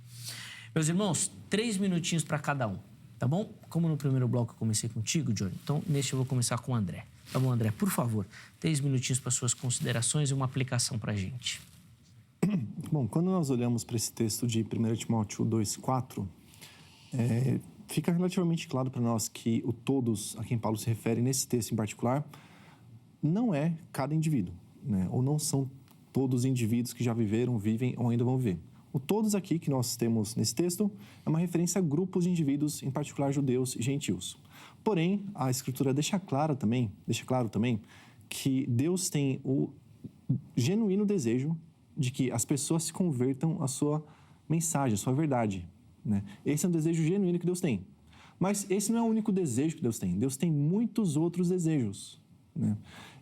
Meus irmãos, 3 minutinhos para cada um. Tá bom? Como no primeiro bloco eu comecei contigo, Johnny, então neste eu vou começar com o André. Tá bom, André? Por favor, 3 minutinhos para suas considerações e uma aplicação para a gente. Bom, quando nós olhamos para esse texto de 1 Timóteo 2,4, fica relativamente claro para nós que o todos a quem Paulo se refere nesse texto em particular não é cada indivíduo, né? Ou não são todos os indivíduos que já viveram, vivem ou ainda vão viver. O todos aqui que nós temos nesse texto é uma referência a grupos de indivíduos, em particular judeus e gentios. Porém, a Escritura deixa claro também que Deus tem o genuíno desejo de que as pessoas se convertam à sua mensagem, à sua verdade, né? Esse é um desejo genuíno que Deus tem. Mas esse não é o único desejo que Deus tem. Deus tem muitos outros desejos, né?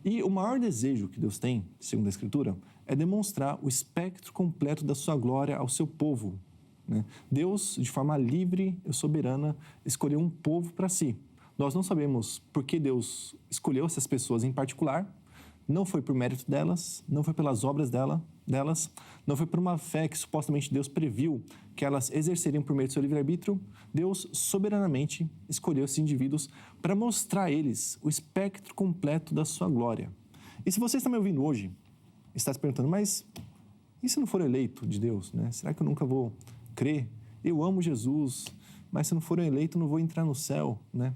E o maior desejo que Deus tem, segundo a Escritura, é demonstrar o espectro completo da sua glória ao seu povo, né? Deus, de forma livre e soberana, escolheu um povo para si. Nós não sabemos por que Deus escolheu essas pessoas em particular. Não foi por mérito delas, não foi pelas obras delas, não foi por uma fé que supostamente Deus previu que elas exerceriam por meio do seu livre-arbítrio. Deus soberanamente escolheu esses indivíduos para mostrar a eles o espectro completo da sua glória. E se você está me ouvindo hoje, está se perguntando, mas e se não for eleito de Deus, né? Será que eu nunca vou crer? Eu amo Jesus, mas se não for eleito, não vou entrar no céu, né?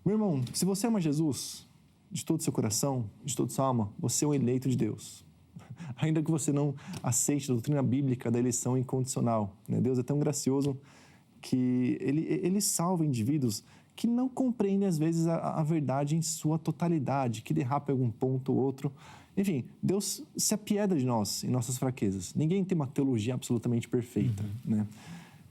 Meu irmão, se você ama Jesus de todo o seu coração, de toda a sua alma, você é um eleito de Deus. Ainda que você não aceite a doutrina bíblica da eleição incondicional, né? Deus é tão gracioso que ele salva indivíduos que não compreendem, às vezes, a verdade em sua totalidade, que derrapa em algum ponto ou outro. Enfim, Deus se apieda de nós, em nossas fraquezas. Ninguém tem uma teologia absolutamente perfeita, né?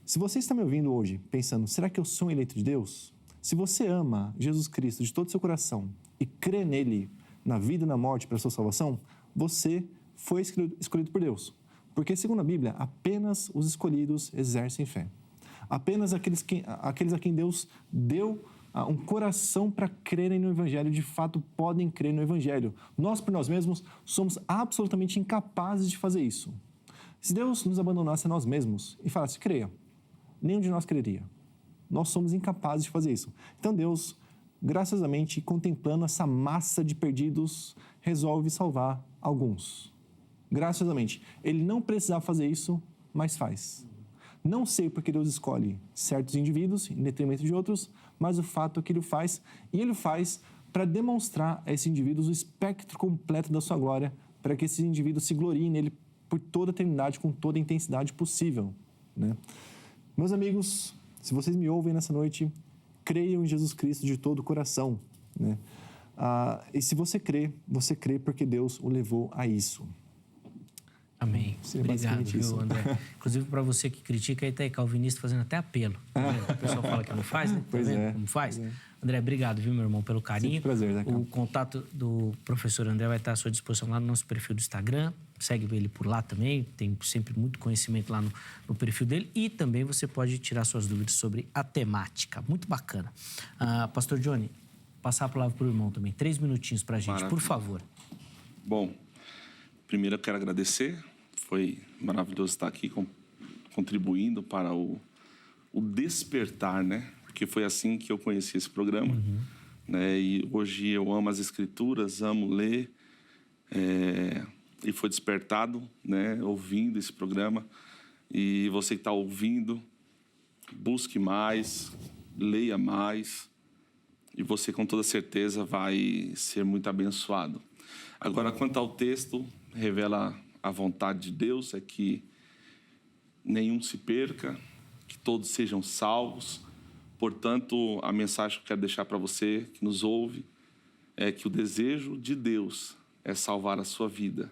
Se você está me ouvindo hoje pensando, será que eu sou um eleito de Deus? Se você ama Jesus Cristo de todo o seu coração e crê nele, na vida e na morte para a sua salvação, você foi escolhido por Deus. Porque, segundo a Bíblia, apenas os escolhidos exercem fé. Apenas aqueles a quem Deus deu um coração para crerem no Evangelho, de fato podem crer no Evangelho. Nós, por nós mesmos, somos absolutamente incapazes de fazer isso. Se Deus nos abandonasse a nós mesmos e falasse, creia, nenhum de nós creria. Nós somos incapazes de fazer isso. Então Deus, graciosamente, contemplando essa massa de perdidos, resolve salvar alguns. Graciosamente. Ele não precisava fazer isso, mas faz. Não sei porque Deus escolhe certos indivíduos em detrimento de outros, mas o fato é que Ele o faz, e Ele o faz para demonstrar a esses indivíduos o espectro completo da sua glória, para que esses indivíduos se gloriem nele por toda a eternidade, com toda a intensidade possível, né? Meus amigos, se vocês me ouvem nessa noite, creiam em Jesus Cristo de todo o coração, né? E se você crê porque Deus o levou a isso. Amém. Obrigado, viu, André? Inclusive, para você que critica, aí tá aí calvinista fazendo até apelo. Tá vendo? O pessoal fala que não faz, né? Tá Pois vendo é. como faz? Pois é. André, obrigado, viu, meu irmão, pelo carinho. Sempre prazer, né, cara? O contato do professor André vai estar à sua disposição lá no nosso perfil do Instagram. Segue ele por lá também. Tem sempre muito conhecimento lá no perfil dele. E também você pode tirar suas dúvidas sobre a temática. Muito bacana. Pastor Johnny, passar a palavra para o irmão também. 3 minutinhos para a gente, Maravilha. por favor. Bom, primeiro eu quero agradecer. Foi maravilhoso estar aqui contribuindo para o despertar, né? Porque foi assim que eu conheci esse programa. Né? E hoje eu amo as Escrituras, amo ler. E foi despertado, né? Ouvindo esse programa. E você que está ouvindo, busque mais, leia mais. E você, com toda certeza, vai ser muito abençoado. Agora, quanto ao texto, revela a vontade de Deus, é que nenhum se perca, que todos sejam salvos. Portanto, a mensagem que eu quero deixar para você, que nos ouve, é que o desejo de Deus é salvar a sua vida.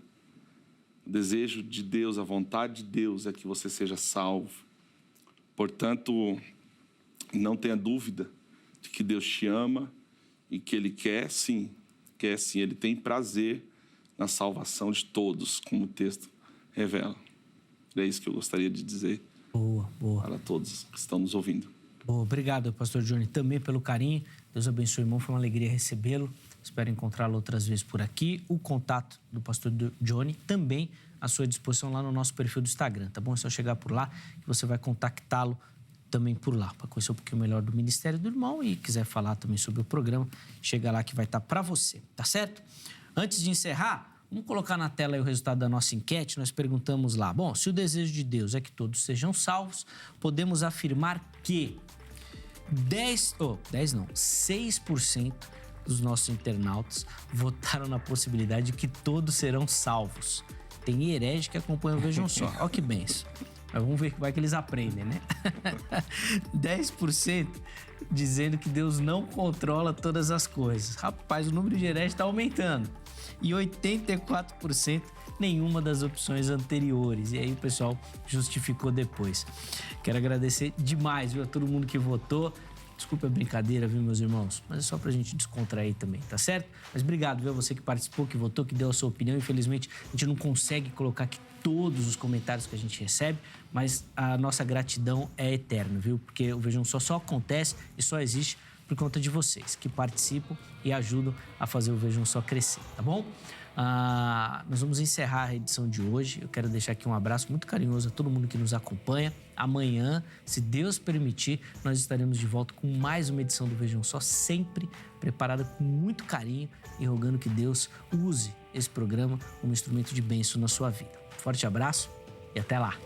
O desejo de Deus, a vontade de Deus é que você seja salvo. Portanto, não tenha dúvida de que Deus te ama e que Ele quer sim, Ele tem prazer na salvação de todos, como o texto revela. É isso que eu gostaria de dizer. Boa. Para todos que estão nos ouvindo. Boa, obrigado, pastor Johnny, também pelo carinho. Deus abençoe, irmão. Foi uma alegria recebê-lo. Espero encontrá-lo outras vezes por aqui. O contato do pastor Johnny também à sua disposição lá no nosso perfil do Instagram, tá bom? É só chegar por lá que você vai contactá-lo também por lá, para conhecer um pouquinho melhor do Ministério do Irmão e quiser falar também sobre o programa, chega lá que vai estar para você, tá certo? Antes de encerrar, vamos colocar na tela aí o resultado da nossa enquete. Nós perguntamos lá, bom, se o desejo de Deus é que todos sejam salvos, podemos afirmar que 6% dos nossos internautas votaram na possibilidade de que todos serão salvos. Tem herege que acompanha o Vejam Só. Olha que benção. Mas vamos ver como é que eles aprendem, né? 10% dizendo que Deus não controla todas as coisas. Rapaz, o número de hereges está aumentando. E 84% nenhuma das opções anteriores. E aí o pessoal justificou depois. Quero agradecer demais, viu, a todo mundo que votou. Desculpa a brincadeira, viu, meus irmãos? Mas é só pra gente descontrair também, tá certo? Mas obrigado, viu, a você que participou, que votou, que deu a sua opinião. Infelizmente, a gente não consegue colocar aqui todos os comentários que a gente recebe, mas a nossa gratidão é eterna, viu? Porque o Vejam Só acontece e só existe por conta de vocês, que participam e ajudam a fazer o Vejam Só crescer, tá bom? Nós vamos encerrar a edição de hoje. Eu quero deixar aqui um abraço muito carinhoso a todo mundo que nos acompanha. Amanhã, se Deus permitir, nós estaremos de volta com mais uma edição do Vejam Só, sempre preparada com muito carinho e rogando que Deus use esse programa como instrumento de bênção na sua vida. Forte abraço e até lá!